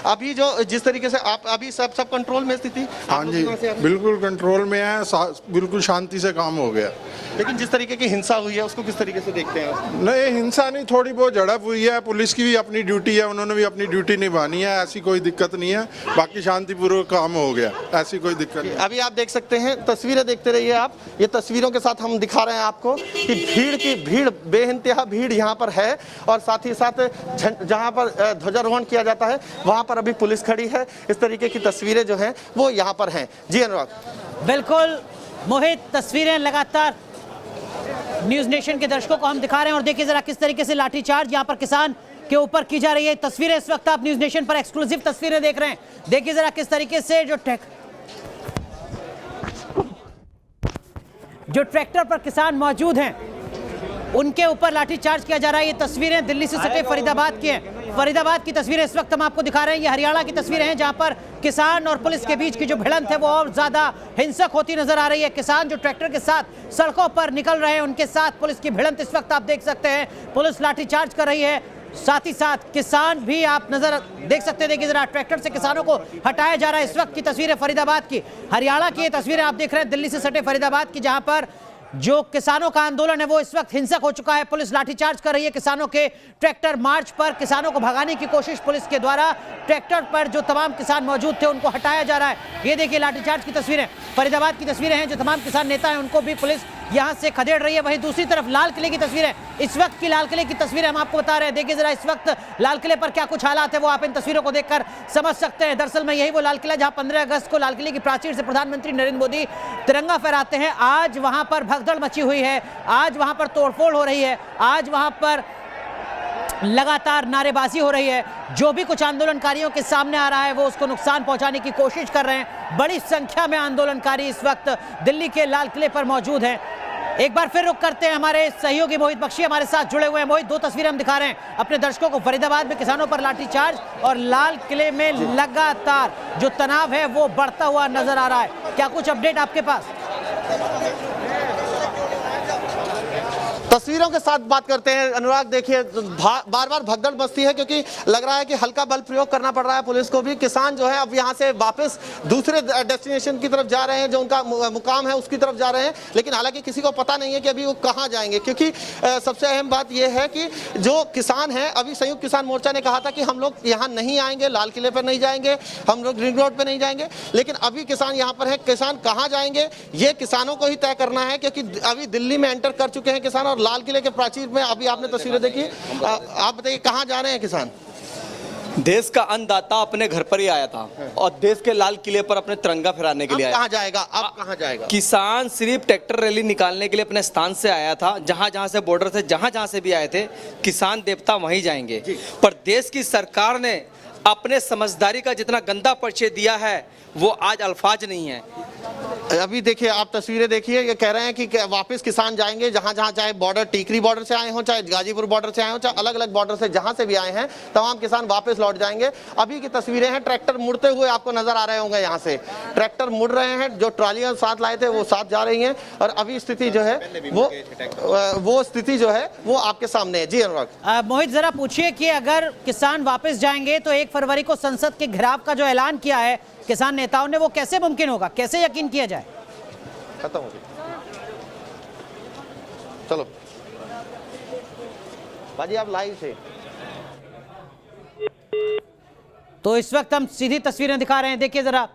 अभी जो जिस तरीके से आप अभी सब कंट्रोल में स्थिति? हाँ जी बिल्कुल कंट्रोल में है, बिल्कुल शांति से काम हो गया। लेकिन जिस तरीके की हिंसा हुई है उसको किस तरीके से देखते हैं? नहीं हिंसा नहीं, थोड़ी बहुत झड़प हुई है, पुलिस की भी अपनी ड्यूटी है, उन्होंने भी अपनी ड्यूटी निभानी है, ऐसी कोई दिक्कत नहीं है। बाकी शांतिपूर्वक काम हो गया, ऐसी कोई दिक्कत नहीं। अभी आप देख सकते हैं, तस्वीरें देखते रहिए आप। ये तस्वीरों के साथ हम दिखा रहे हैं आपको कि भीड़ बेइंतहा भीड़ यहाँ पर है, और साथ ही साथ जहाँ पर ध्वजारोहण किया जाता है वहाँ पर अभी पुलिस खड़ी है। इस तरीके की तस्वीरें जो हैं वो यहाँ पर हैं। जी अनुराग। बिल्कुल मोहित, तस्वीरें लगातार न्यूज नेशन के दर्शकों को हम दिखा रहे हैं, और देखिए जरा किस तरीके से लाठीचार्ज यहाँ पर किसान के ऊपर की जा रही है। तस्वीरें इस वक्त आप न्यूज नेशन पर एक्सक्लूसिव तस्वीरें देख रहे हैं। देखिए जरा किस तरीके से जो ट्रैक्टर पर किसान मौजूद हैं उनके ऊपर लाठीचार्ज किया जा रहा है। ये तस्वीरें दिल्ली से सटे फरीदाबाद की हैं। फरीदाबाद की तस्वीरें इस वक्त हम आपको दिखा रहे हैं। ये हरियाणा की तस्वीरें हैं जहां पर किसान और पुलिस के बीच की जो भिड़ंत है वो और ज्यादा हिंसक होती नजर आ रही है। किसान जो ट्रैक्टर के साथ सड़कों पर निकल रहे हैं, उनके साथ पुलिस की भिड़ंत इस वक्त आप देख सकते हैं। पुलिस लाठीचार्ज कर रही है, साथ ही साथ किसान भी आप नजर देख सकते हैं। देखिए जरा ट्रैक्टर से किसानों को हटाया जा रहा है। इस वक्त की तस्वीरें फरीदाबाद की, हरियाणा की ये तस्वीरें आप देख रहे हैं दिल्ली से सटे फरीदाबाद की, जहां पर जो किसानों का आंदोलन है वो इस वक्त हिंसक हो चुका है। पुलिस लाठीचार्ज कर रही है किसानों के ट्रैक्टर मार्च पर। किसानों को भगाने की कोशिश पुलिस के द्वारा, ट्रैक्टर पर जो तमाम किसान मौजूद थे उनको हटाया जा रहा है। ये देखिए लाठीचार्ज की तस्वीरें फरीदाबाद की तस्वीरें हैं। जो तमाम किसान नेता हैं उनको भी पुलिस यहां से खदेड़ रही है। वहीं दूसरी तरफ लाल किले की तस्वीरें, इस वक्त की लाल किले की तस्वीरें हम आपको बता रहे हैं। देखिए जरा इस वक्त लाल किले पर क्या कुछ हालात है वो आप इन तस्वीरों को देखकर समझ सकते हैं। दरअसल में यही वो लाल किला जहां 15 अगस्त को लाल किले की प्राचीर से प्रधानमंत्री नरेंद्र मोदी तिरंगा फहराते हैं। आज वहां पर भगदड़ मची हुई है, आज वहां पर तोड़फोड़ हो रही है, आज वहां पर लगातार नारेबाजी हो रही है। जो भी कुछ आंदोलनकारियों के सामने आ रहा है वो उसको नुकसान पहुंचाने की कोशिश कर रहे हैं। बड़ी संख्या में आंदोलनकारी इस वक्त दिल्ली के लाल किले पर मौजूद हैं। एक बार फिर रुक करते हैं, हमारे सहयोगी मोहित बख्शी हमारे साथ जुड़े हुए हैं। मोहित, दो तस्वीरें हम दिखा रहे हैं अपने दर्शकों को, फरीदाबाद में किसानों पर लाठीचार्ज और लाल किले में लगातार जो तनाव है वो बढ़ता हुआ नजर आ रहा है। क्या कुछ अपडेट आपके पास? तस्वीरों के साथ बात करते हैं अनुराग। देखिए बार बार भगदड़ मचती है क्योंकि लग रहा है कि हल्का बल प्रयोग करना पड़ रहा है पुलिस को भी। किसान जो है अब यहाँ से वापस दूसरे डेस्टिनेशन की तरफ जा रहे हैं, जो उनका मुकाम है उसकी तरफ जा रहे हैं, लेकिन हालांकि किसी को पता नहीं है कि अभी वो कहाँ जाएंगे। क्योंकि सबसे अहम बात यह है कि जो किसान है, अभी संयुक्त किसान मोर्चा ने कहा था कि हम लोग यहाँ नहीं आएंगे, लाल किले पर नहीं जाएंगे, हम लोग रिंग रोड पर नहीं जाएंगे, लेकिन अभी किसान यहाँ पर है। किसान कहाँ जाएंगे ये किसानों को ही तय करना है, क्योंकि अभी दिल्ली में एंटर कर चुके हैं किसान। और लाल किले के प्राचीर में अभी आपने तस्वीरें देखी, आप बताइए कहां जा रहे हैं किसान? देश का अन्नदाता अपने घर पर ही आया था और देश के लाल किले पर अपने तिरंगा फहराने के लिए आया। कहां जाएगा अब? कहां जाएगा? किसान सिर्फ ट्रैक्टर रैली निकालने के लिए अपने स्थान से आया था। जहां से बॉर्डर से जहां से भी आए थे, किसान देवता वहीं जाएंगे। पर देश की सरकार ने अपने समझदारी का जितना गंदा परिचय दिया है वो आज अल्फाज नहीं है। अभी देखिए आप तस्वीरें देखिए, ये कह रहे हैं कि वापस किसान जाएंगे जहां जहां, चाहे बॉर्डर टीकरी बॉर्डर से आए हों, चाहे गाजीपुर बॉर्डर से आए हों, चाहे अलग अलग बॉर्डर से जहां से भी आए हैं, तमाम किसान वापस लौट जाएंगे। अभी की तस्वीरें हैं, ट्रैक्टर मुड़ते हुए आपको नजर आ रहे होंगे। यहाँ से ट्रैक्टर मुड़ रहे हैं, जो ट्रॉलियां साथ लाए थे वो साथ जा रही हैं, और अभी स्थिति जो है वो स्थिति जो है वो आपके सामने है। जी अनुराग। मोहित, जरा पूछिए कि अगर किसान वापस जाएंगे तो 1 फरवरी को संसद के घेराव का जो ऐलान किया है किसान नेताओं ने, वो कैसे मुमकिन होगा, कैसे यकीन किया जाए? खत्म हो गया, चलो बाजी आप लाइव थे। तो इस वक्त हम सीधी तस्वीरें दिखा रहे हैं। देखिए जरा,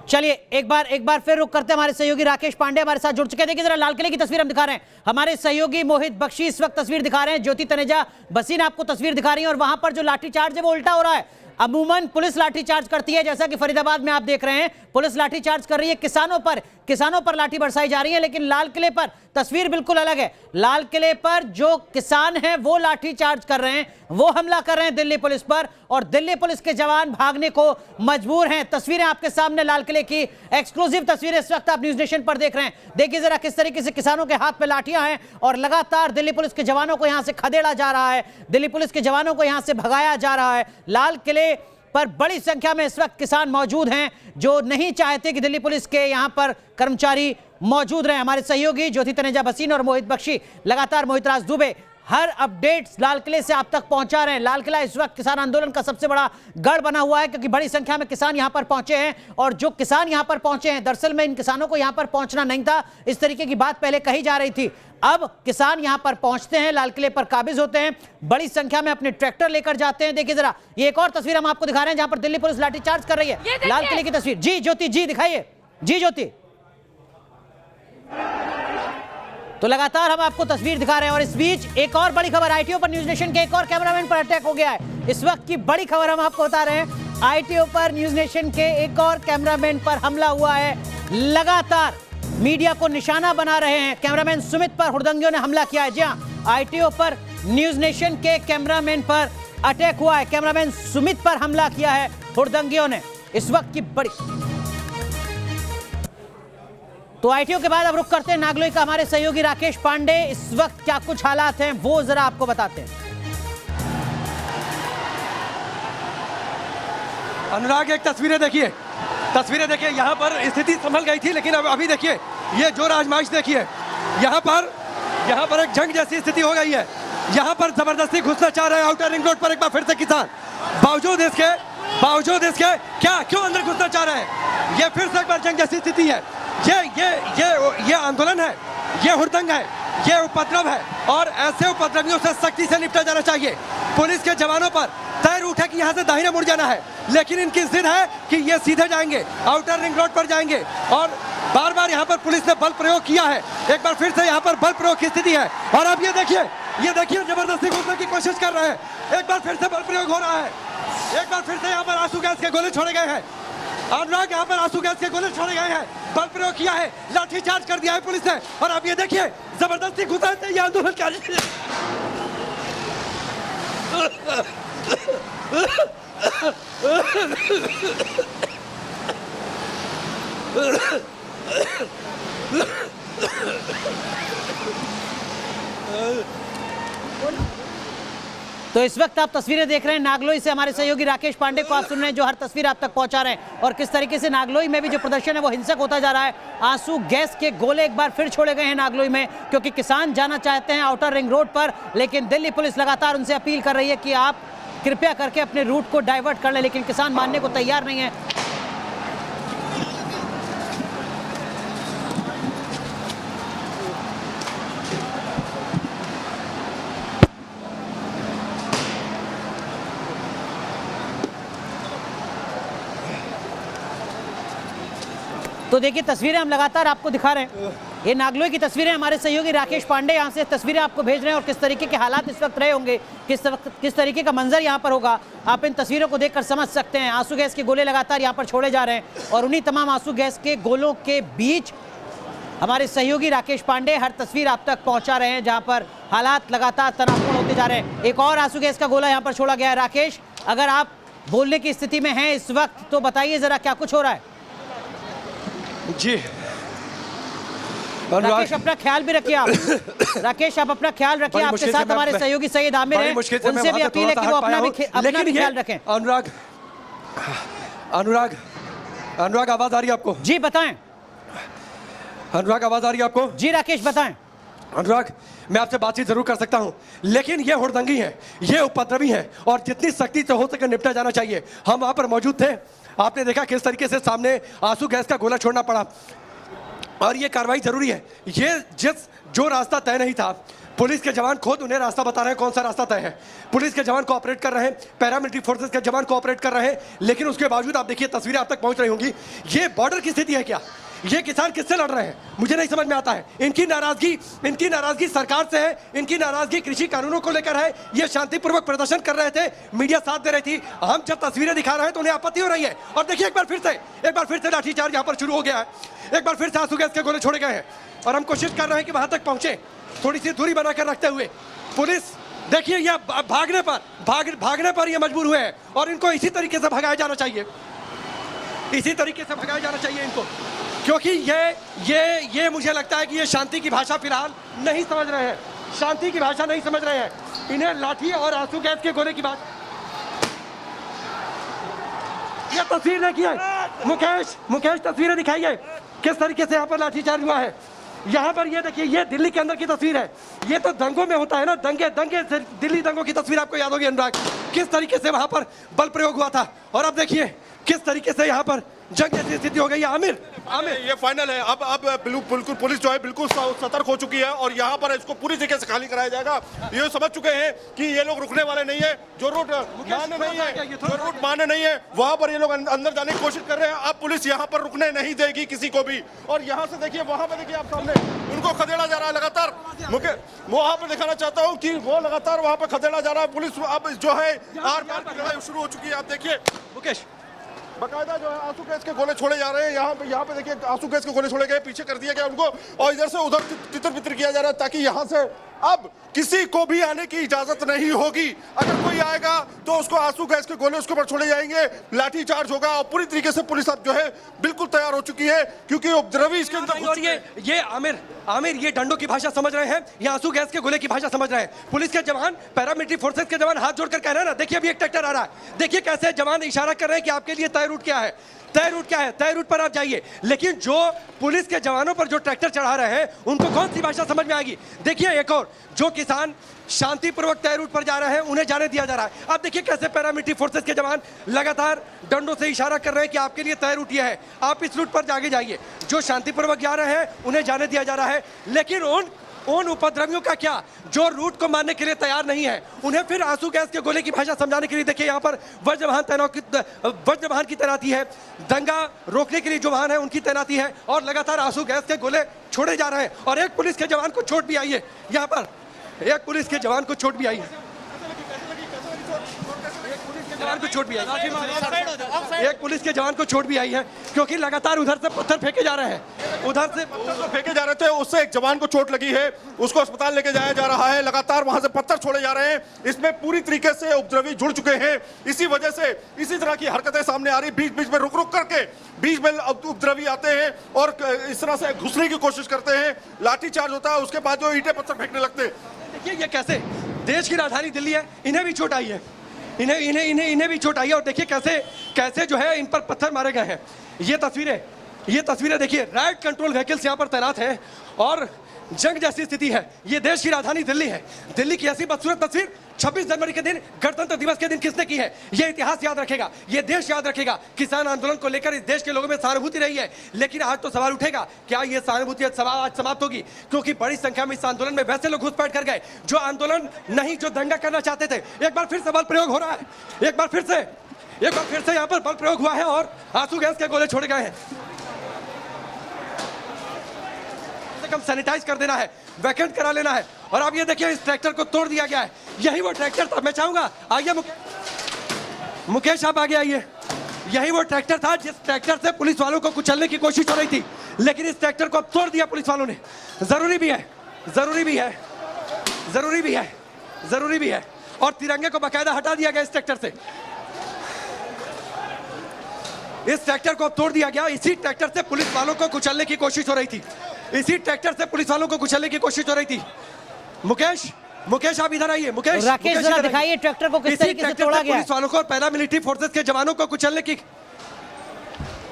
चलिए एक बार फिर रुक करते हैं। हमारे सहयोगी राकेश पांडे हमारे साथ जुड़ चुके हैं। देखिए जरा लाल किले की तस्वीर हम दिखा रहे हैं। हमारे सहयोगी मोहित बख्शी इस वक्त तस्वीर दिखा रहे हैं। ज्योति तनेजा बसीन आपको तस्वीर दिखा रही है, और वहां पर जो लाठीचार्ज है वो उल्टा हो रहा है। अमूमन पुलिस लाठीचार्ज करती है, जैसा कि फरीदाबाद में आप देख रहे हैं, पुलिस लाठीचार्ज कर रही है, किसानों पर लाठी बरसाई जा रही है। लेकिन लाल किले पर तस्वीर बिल्कुल अलग है। लाल किले पर जो किसान हैं वो लाठीचार्ज कर रहे हैं, वो हमला कर रहे हैं दिल्ली पुलिस पर, और दिल्ली पुलिस के जवान भागने को मजबूर हैं। तस्वीरें आपके सामने लाल किले की एक्सक्लूसिव तस्वीरें इस वक्त आप न्यूज नेशन पर देख रहे हैं। देखिए जरा किस तरीके से किसानों के हाथ में लाठियां हैं और लगातार दिल्ली पुलिस के जवानों को यहां से खदेड़ा जा रहा है, दिल्ली पुलिस के जवानों को यहां से भगाया जा रहा है। लाल किले पर बड़ी संख्या में इस वक्त किसान मौजूद हैं जो नहीं चाहते कि दिल्ली पुलिस के यहां पर कर्मचारी मौजूद रहे। हमारे सहयोगी ज्योति तनेजा बसीन और मोहित बख्शी लगातार, मोहित राज दुबे हर अपडेट्स लाल किले से आप तक पहुंचा रहे हैं। लाल किला इस वक्त किसान आंदोलन का सबसे बड़ा गढ़ बना हुआ है, क्योंकि बड़ी संख्या में किसान यहां पर पहुंचे हैं। और जो किसान यहां पर पहुंचे हैं, दरअसल में इन किसानों को यहां पर पहुंचना नहीं था, इस तरीके की बात पहले कही जा रही थी। अब किसान यहां पर पहुंचते हैं, लाल किले पर काबिज होते हैं, बड़ी संख्या में अपने ट्रैक्टर लेकर जाते हैं। देखिए जरा, ये एक और तस्वीर हम आपको दिखा रहे हैं जहां पर दिल्ली पुलिस लाठीचार्ज कर रही है। लाल किले की तस्वीर। जी ज्योति जी दिखाइए। जी ज्योति। तो लगातार हम आपको तस्वीर दिखा रहे हैं। और इस बीच एक और बड़ी खबर, आईटीओ पर न्यूज नेशन के एक और कैमरामैन पर अटैक हो गया है। इस वक्त की बड़ी खबर हम आपको बता रहे हैं, आईटीओ पर न्यूज नेशन के एक और कैमरामैन पर हमला हुआ है। लगातार मीडिया को निशाना बना रहे हैं कैमरामैन सुमित पर हुड़दंगियों ने हमला किया है। जी हां, आईटीओ पर न्यूज नेशन के कैमरामैन पर अटैक हुआ है। कैमरामैन सुमित पर हमला किया है हुड़दंगियों ने। इस वक्त की बड़ी। तो आईटीओ के बाद अब रुक करते हैं नागलोई का। हमारे सहयोगी राकेश पांडे इस वक्त क्या कुछ हालात हैं वो जरा आपको बताते हैं। अनुराग, एक तस्वीरें देखिए, यहाँ पर स्थिति संभल गई थी, लेकिन अब अभी देखिए ये जो आजमाइश देखिए, यहाँ पर एक जंग जैसी स्थिति हो गई है। यहाँ पर जबरदस्ती घुसना चाह रहे हैं आउटर रिंग रोड पर एक बार फिर से किसान। बावजूद इसके क्या क्यों अंदर घुसना चाह रहे हैं? ये फिर से एक बार जंग जैसी स्थिति है। ये आंदोलन है, ये हुड़दंग है, ये उपद्रव है, और ऐसे उपद्रवियों से सख्ती से निपटा जाना चाहिए। पुलिस के जवानों पर तय रूट है कि यहाँ से दाहिने मुड़ जाना है, लेकिन इनकी जिद है कि ये सीधे जाएंगे, आउटर रिंग रोड पर जाएंगे। और बार बार यहाँ पर पुलिस ने बल प्रयोग किया है। एक बार फिर से यहाँ पर बल प्रयोग की स्थिति है। और अब ये देखिए जबरदस्ती घुसने की कोशिश कर रहे हैं। एक बार फिर से बल प्रयोग हो रहा है। एक बार फिर से यहाँ पर आंसू गैस के गोले छोड़े गए हैं। अनुराग, यहाँ पर आंसू गैस के गोले छोड़े गए हैं, बल प्रयोग किया है, लाठीचार्ज कर दिया है पुलिस ने। और अब ये देखिए जबरदस्ती घुसाते ये आंदोलन क्या तो इस वक्त आप तस्वीरें देख रहे हैं नागलोई से। हमारे सहयोगी राकेश पांडे को आप सुन रहे हैं, जो हर तस्वीर आप तक पहुंचा रहे हैं। और किस तरीके से नागलोई में भी जो प्रदर्शन है वो हिंसक होता जा रहा है। आंसू गैस के गोले एक बार फिर छोड़े गए हैं नागलोई में, क्योंकि किसान जाना चाहते हैं आउटर रिंग रोड पर, लेकिन दिल्ली पुलिस लगातार उनसे अपील कर रही है कि आप कृपया करके अपने रूट को डाइवर्ट कर लें, लेकिन किसान मानने को तैयार नहीं है। तो देखिए तस्वीरें हम लगातार आपको दिखा रहे हैं, ये नागलोई की तस्वीरें। हमारे सहयोगी राकेश पांडे यहाँ से तस्वीरें आपको भेज रहे हैं, और किस तरीके के हालात इस वक्त रहे होंगे, किस तरीके का मंजर यहाँ पर होगा, आप इन तस्वीरों को देखकर समझ सकते हैं। आंसू गैस के गोले लगातार यहाँ पर छोड़े जा रहे हैं, और उन्हीं तमाम आंसू गैस के गोलों के बीच हमारे सहयोगी राकेश पांडे हर तस्वीर आप तक पहुंचा रहे हैं, जहां पर हालात लगातार तनावपूर्ण होते जा रहे हैं। एक और आंसू गैस का गोला यहाँ पर छोड़ा गया है। राकेश, अगर आप बोलने की स्थिति में हैं इस वक्त तो बताइए जरा क्या कुछ हो रहा है। जी राकेश, अपना ख्याल भी रखिए आप। राकेश, आप अपना ख्याल रखिए। आपके साथ हमारे सहयोगी सैयद आमिर हैं, उनसे भी अपील है कि वो अपना भी ख्याल रखें। अनुराग आवाज आ रही है आपको? जी बताएं। अनुराग, आवाज आ रही है आपको? जी राकेश बताएं। अनुराग, मैं आपसे बातचीत जरूर कर सकता हूं, लेकिन ये हुड़दंगी है, ये उपद्रवी है, और जितनी सख्ती से हो सके निपटा जाना चाहिए। हम वहां पर मौजूद थे, आपने देखा किस तरीके से सामने आंसू गैस का गोला छोड़ना पड़ा, और ये कार्रवाई जरूरी है। ये जो रास्ता तय नहीं था, पुलिस के जवान खुद उन्हें रास्ता बता रहे हैं कौन सा रास्ता तय है। पुलिस के जवान कोऑपरेट कर रहे हैं, पैरामिलिट्री फोर्सेस के जवान कोऑपरेट कर रहे हैं, लेकिन उसके बावजूद आप देखिए तस्वीरें आप तक पहुंच रही होंगी। ये बॉर्डर की स्थिति है क्या? ये किसान किससे लड़ रहे हैं? मुझे नहीं समझ में आता है। इनकी नाराजगी सरकार से है, इनकी नाराजगी कृषि कानूनों को लेकर है। ये शांतिपूर्वक प्रदर्शन कर रहे थे, मीडिया साथ दे रही थी। हम जब तस्वीरें दिखा रहे हैं तो उन्हें आपत्ति हो रही है। और देखिए एक बार फिर से लाठीचार्ज यहाँ पर शुरू हो गया है। एक बार फिर से आंसू गैस के गोले छोड़े गए हैं, और हम कोशिश कर रहे हैं कि वहां तक पहुंचे, थोड़ी सी दूरी बनाकर रखते हुए। पुलिस देखिए ये भागने पर ये मजबूर हुए हैं, और इनको इसी तरीके से भगाया जाना चाहिए, इनको, क्योंकि ये मुझे लगता है कि ये शांति की भाषा फिलहाल नहीं समझ रहे हैं, शांति की भाषा नहीं समझ रहे हैं। इन्हें लाठी और आंसू गैस के गोले की बात। ये तस्वीर देखिए मुकेश, तस्वीरें दिखाइए किस तरीके से यहाँ पर लाठीचार्ज हुआ है। यहाँ पर ये देखिए, ये दिल्ली के अंदर की तस्वीर है। ये तो दंगों में होता है ना, दंगे दंगे दिल्ली दंगों की तस्वीर आपको याद होगी अनुराग, किस तरीके से वहां पर बल प्रयोग हुआ था। और अब देखिए किस तरीके से यहाँ पर जंग जैसी स्थिति हो गई है। आमिर ये फाइनल है। अब बिल्कुल पुलिस जो है बिल्कुल सतर्क हो चुकी है और यहाँ पर इसको पूरी तरीके से खाली कराया जाएगा। ये समझ चुके हैं कि ये लोग रुकने वाले नहीं है। जो रूट माने नहीं है वहां पर ये लोग अंदर जाने की कोशिश कर रहे हैं। अब पुलिस यहाँ पर रुकने नहीं देगी किसी को भी। और यहाँ से देखिए, वहां पर देखिए आप सामने उनको खदेड़ा जा रहा है लगातार। वहां पर दिखाना चाहता हूँ कि वो लगातार वहां पर खदेड़ा जा रहा है। पुलिस अब जो है आर पार की लड़ाई शुरू हो चुकी है। आप देखिए मुकेश, बकायदा जो है आंसू गैस के गोले छोड़े जा रहे हैं। यहाँ पे देखिए आंसू गैस के गोले छोड़े गए, पीछे कर दिया गया उनको और इधर से उधर तितर बितर किया जा रहा है ताकि यहाँ से अब किसी को भी आने की इजाजत नहीं होगी। अगर कोई आएगा तो उसको आंसू गैस के गोले उसके ऊपर छोड़े जाएंगे, लाठी चार्ज होगा। और पूरी तरीके से पुलिस अब जो है बिल्कुल तैयार हो चुकी है क्योंकि उपद्रवी इसके अंदर। और ये आमिर ये डंडों की भाषा समझ रहे हैं, ये आंसू गैस के गोले की भाषा समझ रहे हैं। पुलिस के जवान, पैरामिलिट्री फोर्सेस के जवान हाथ जोड़कर कह रहे हैं ना, देखिए अभी एक ट्रैक्टर आ रहा है, देखिए कैसे जवान इशारा कर रहे हैं कि आपके लिए तय रूट क्या है, तय रूट क्या है, तय रूट पर आप जाइए। लेकिन जो पुलिस के जवानों पर जो ट्रैक्टर चढ़ा रहे हैं उनको कौन सी भाषा समझ में आएगी। देखिए एक और, जो किसान शांतिपूर्वक तय रूट पर जा रहे हैं उन्हें जाने दिया जा रहा है। अब देखिए कैसे पैरामिलिट्री फोर्सेस के जवान लगातार डंडों से इशारा कर रहे हैं कि आपके लिए तय रूट यह है, आप इस रूट पर आगे जाइए। जो शांतिपूर्वक जा रहे हैं उन्हें जाने दिया जा रहा है। लेकिन उन उपद्रवियों का क्या, जो रूट को मानने के लिए तैयार नहीं है, उन्हें फिर आंसू गैस के गोले की भाषा समझाने के लिए देखिए यहाँ पर वज्र वाहन की तैनाती है, दंगा रोकने के लिए जो वाहन है उनकी तैनाती है और लगातार आंसू गैस के गोले छोड़े जा रहे हैं। और एक पुलिस के जवान को चोट भी आई है, यहाँ पर एक पुलिस के जवान को चोट भी आई है, जवान को चोट भी आई है, एक पुलिस के जवान को चोट भी आई है क्योंकि लगातार उधर से पत्थर फेंके जा रहे हैं, उधर से पत्थर फेंके जा रहे थे, उससे एक जवान को चोट लगी है, उसको अस्पताल लेके जाया जा रहा है। लगातार वहां से पत्थर छोड़े जा रहे हैं। इसमें पूरी तरीके से उपद्रवी जुड़ चुके हैं। इसी वजह से इसी तरह की हरकतें सामने आ रही, बीच बीच में रुक रुक करके बीच में उपद्रवी आते हैं और इस तरह से घुसने की कोशिश करते हैं। लाठी चार्ज होता है, उसके बाद जो ईंटें पत्थर फेंकने लगते हैं। देखिए ये कैसे, देश की राजधानी दिल्ली है, इन्हें भी चोट आई है, इन्हें भी चोट आई है। और देखिए कैसे जो है इन पर पत्थर मारे गए हैं। ये तस्वीरें देखिए, राइट कंट्रोल व्हीकल्स यहाँ पर तैनात हैं और जंग जैसी स्थिति है। ये देश की राजधानी दिल्ली है। दिल्ली की ऐसी बदसूरत तस्वीर 26 जनवरी के दिन, गणतंत्र दिवस के दिन किसने की है, ये इतिहास याद रखेगा, ये देश याद रखेगा। किसान आंदोलन को लेकर इस देश के लोगों में सहानुभूति रही है, लेकिन आज तो सवाल उठेगा, क्या ये सहानुभूति आज समाप्त होगी? क्योंकि बड़ी संख्या में इस आंदोलन में वैसे लोग घुसपैठ कर गए जो आंदोलन नहीं, जो दंगा करना चाहते थे। एक बार फिर से बल प्रयोग हो रहा है, एक बार फिर से यहाँ पर बल प्रयोग हुआ है और आंसू गैस के गोले छोड़े गए हैं। कम सैनिटाइज कर देना है, वैकेंट करा लेना है। और अब ये देखिए इस ट्रैक्टर को तोड़ दिया गया है। यही वो ट्रैक्टर था, मैं चाहूंगा आइए मुकेश आप आगे आइए। यही वो ट्रैक्टर था जिस ट्रैक्टर से पुलिस वालों को कुचलने की कोशिश हो रही थी, लेकिन इस ट्रैक्टर को अब तोड़ दिया पुलिस वालों ने। जरूरी भी है और तिरंगे को बाकायदा हटा दिया गया इस ट्रैक्टर से। इस ट्रैक्टर को अब तोड़ दिया गया। इसी ट्रैक्टर से पुलिस वालों को कुचलने की कोशिश हो रही थी, मुकेश आप इधर आइए। मुकेश जरा दिखाइए ट्रैक्टर को किस तरीके से तोड़ा गया है। पुलिस वालों को और पैरामिलिट्री फोर्सेस के जवानों को कुचलने की,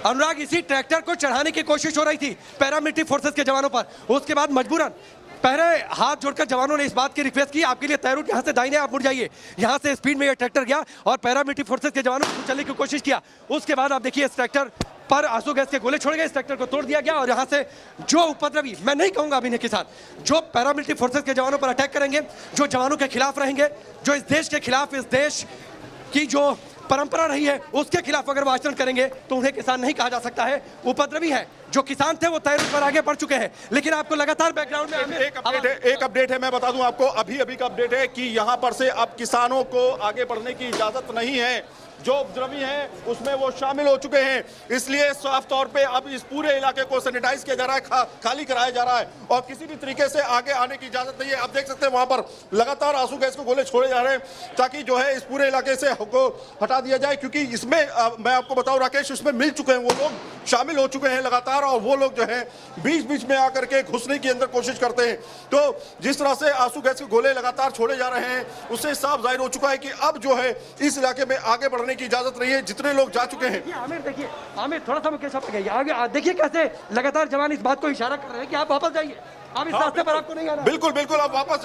अनुराग इसी ट्रैक्टर को चढ़ाने की कोशिश हो रही थी पैरामिलिट्री फोर्सेस के जवानों पर। उसके बाद मजबूरन पहले हाथ जोड़कर जवानों ने इस बात की रिक्वेस्ट की, आपके लिए तय रूट यहाँ से दाहिने आप मुड़ जाइए। यहाँ से स्पीड में ये ट्रैक्टर गया और पैरामिलिट्री फोर्सेस के जवानों को कुचलने की कोशिश किया। उसके बाद आप देखिए इस ट्रैक्टर पर आंसू गैस के गोले छोड़े गए, इस ट्रैक्टर को तोड़ दिया गया और यहाँ से जो उपद्रवी, मैं नहीं कहूंगा अभी के साथ, जो पैरामिलिट्री फोर्सेस के जवानों पर अटैक करेंगे, जो जवानों के खिलाफ रहेंगे, जो इस देश के खिलाफ, इस देश की जो परंपरा रही है उसके खिलाफ अगर वो आचरण करेंगे तो उन्हें किसान नहीं कहा जा सकता है, उपद्रवी है। जो किसान थे वो तय रूट पर आगे बढ़ चुके हैं। लेकिन आपको लगातार बैकग्राउंड में एक अपडेट है, मैं बता दूं आपको, अभी का अपडेट है कि यहां पर से अब किसानों को आगे बढ़ने की इजाजत नहीं है। जो उपद्रवी हैं उसमें वो शामिल हो चुके हैं, इसलिए साफ तौर पे अब इस पूरे इलाके को सैनिटाइज किया जा रहा है, खाली कराया जा रहा है और किसी भी तरीके से आगे आने की इजाजत नहीं है। आप देख सकते हैं वहां पर लगातार आंसू गैस के गोले छोड़े जा रहे हैं ताकि जो है इस पूरे इलाके से को हटा दिया जाए, क्योंकि इसमें मैं आपको बताऊं राकेश, इसमें मिल चुके हैं, वो लोग शामिल हो चुके हैं लगातार और वो लोग जो है बीच बीच में आकर के घुसने की अंदर कोशिश करते हैं। तो जिस तरह से आंसू गैस के गोले लगातार छोड़े जा रहे हैं, उससे साफ जाहिर हो चुका है कि अब जो है इस इलाके में आगे बढ़ने की इजाजत नहीं है। जितने लोग जा चुके हैं, आमिर देखिए, आमिर थोड़ा सा मुकेश आप आगे देखिए कैसे लगातार जवान इस बात को इशारा कर रहे हैं कि आप वापस जाइए, आप इस रास्ते पर आपको नहीं आना। बिल्कुल बिल्कुल, अब वापस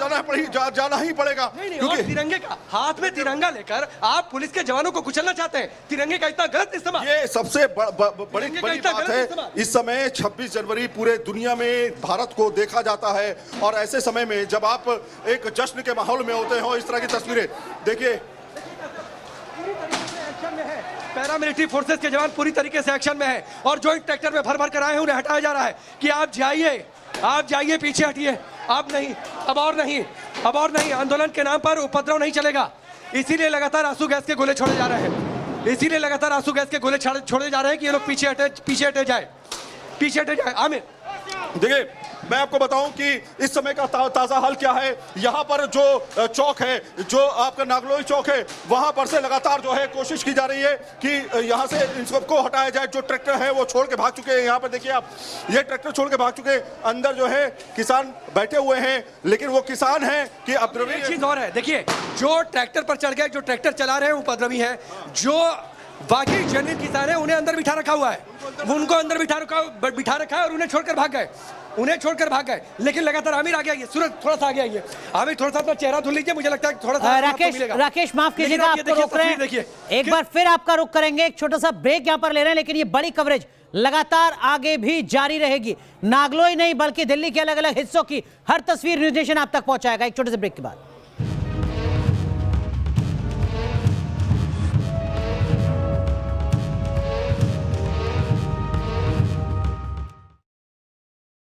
जाना ही पड़ेगा। क्योंकि तिरंगे का हाथ में तिरंगा लेकर आप पुलिस के जवानों को कुचलना चाहते हैं। तिरंगे का इतना गलत इस्तेमाल, ये सबसे बड़ी बात है। इस समय 26 जनवरी पूरे दुनिया में भारत को देखा जाता है, और ऐसे समय में जब आप एक जश्न के माहौल में होते हो, इस तरह की तस्वीरें देखिए। पैरामिलिट्री फोर्सेस के जवान पूरी तरीके से एक्शन में है और जो ट्रैक्टर में भर भर कर आए हैं उन्हें हटाया जा रहा है कि आप जाइए, पीछे हटिए, अब नहीं, अब और नहीं। आंदोलन के नाम पर उपद्रव नहीं चलेगा। इसीलिए लगातार आंसू गैस के गोले छोड़े जा रहे हैं, कि ये लोग पीछे हटे जाए। आमिर देखिए, मैं आपको बताऊं कि इस समय का ताजा हाल क्या है। यहाँ पर जो चौक है, जो आपका नागलोई चौक है, वहां पर से लगातार जो है कोशिश की जा रही है कि यहाँ से इन सबको हटाया जाए। जो ट्रैक्टर है वो छोड़ के भाग चुके हैं। यहाँ पर देखिए आप, ये ट्रैक्टर छोड़ के भाग चुके हैं। अंदर जो है किसान बैठे हुए हैं, लेकिन वो किसान हैं कि उपद्रवी। एक चीज और है, देखिए जो ट्रैक्टर पर चढ़ गए, जो ट्रैक्टर चला रहे हैं उपद्रवी है, जो बाकी जेन्युइन किसान है उन्हें अंदर बिठा रखा हुआ है, उनको अंदर बिठा रखा है और उन्हें छोड़कर भाग गए। लेकिन लगातार आमिर आ गया, ये सूरज थोड़ा सा आगे आइए, आमिर थोड़ा सा अपना चेहरा धुल लीजिए, मुझे लगता है थोड़ा सा राकेश माफ कीजिएगा, आपको रोक रहे हैं, एक बार फिर आपका रुख करेंगे, एक छोटा सा ब्रेक यहां पर ले रहे हैं, लेकिन ये बड़ी कवरेज लगातार आगे भी जारी रहेगी। नागलोई नहीं बल्कि दिल्ली के अलग अलग हिस्सों की हर तस्वीर न्यूज नेशन आप तक पहुंचाएगा एक छोटे से ब्रेक के बाद।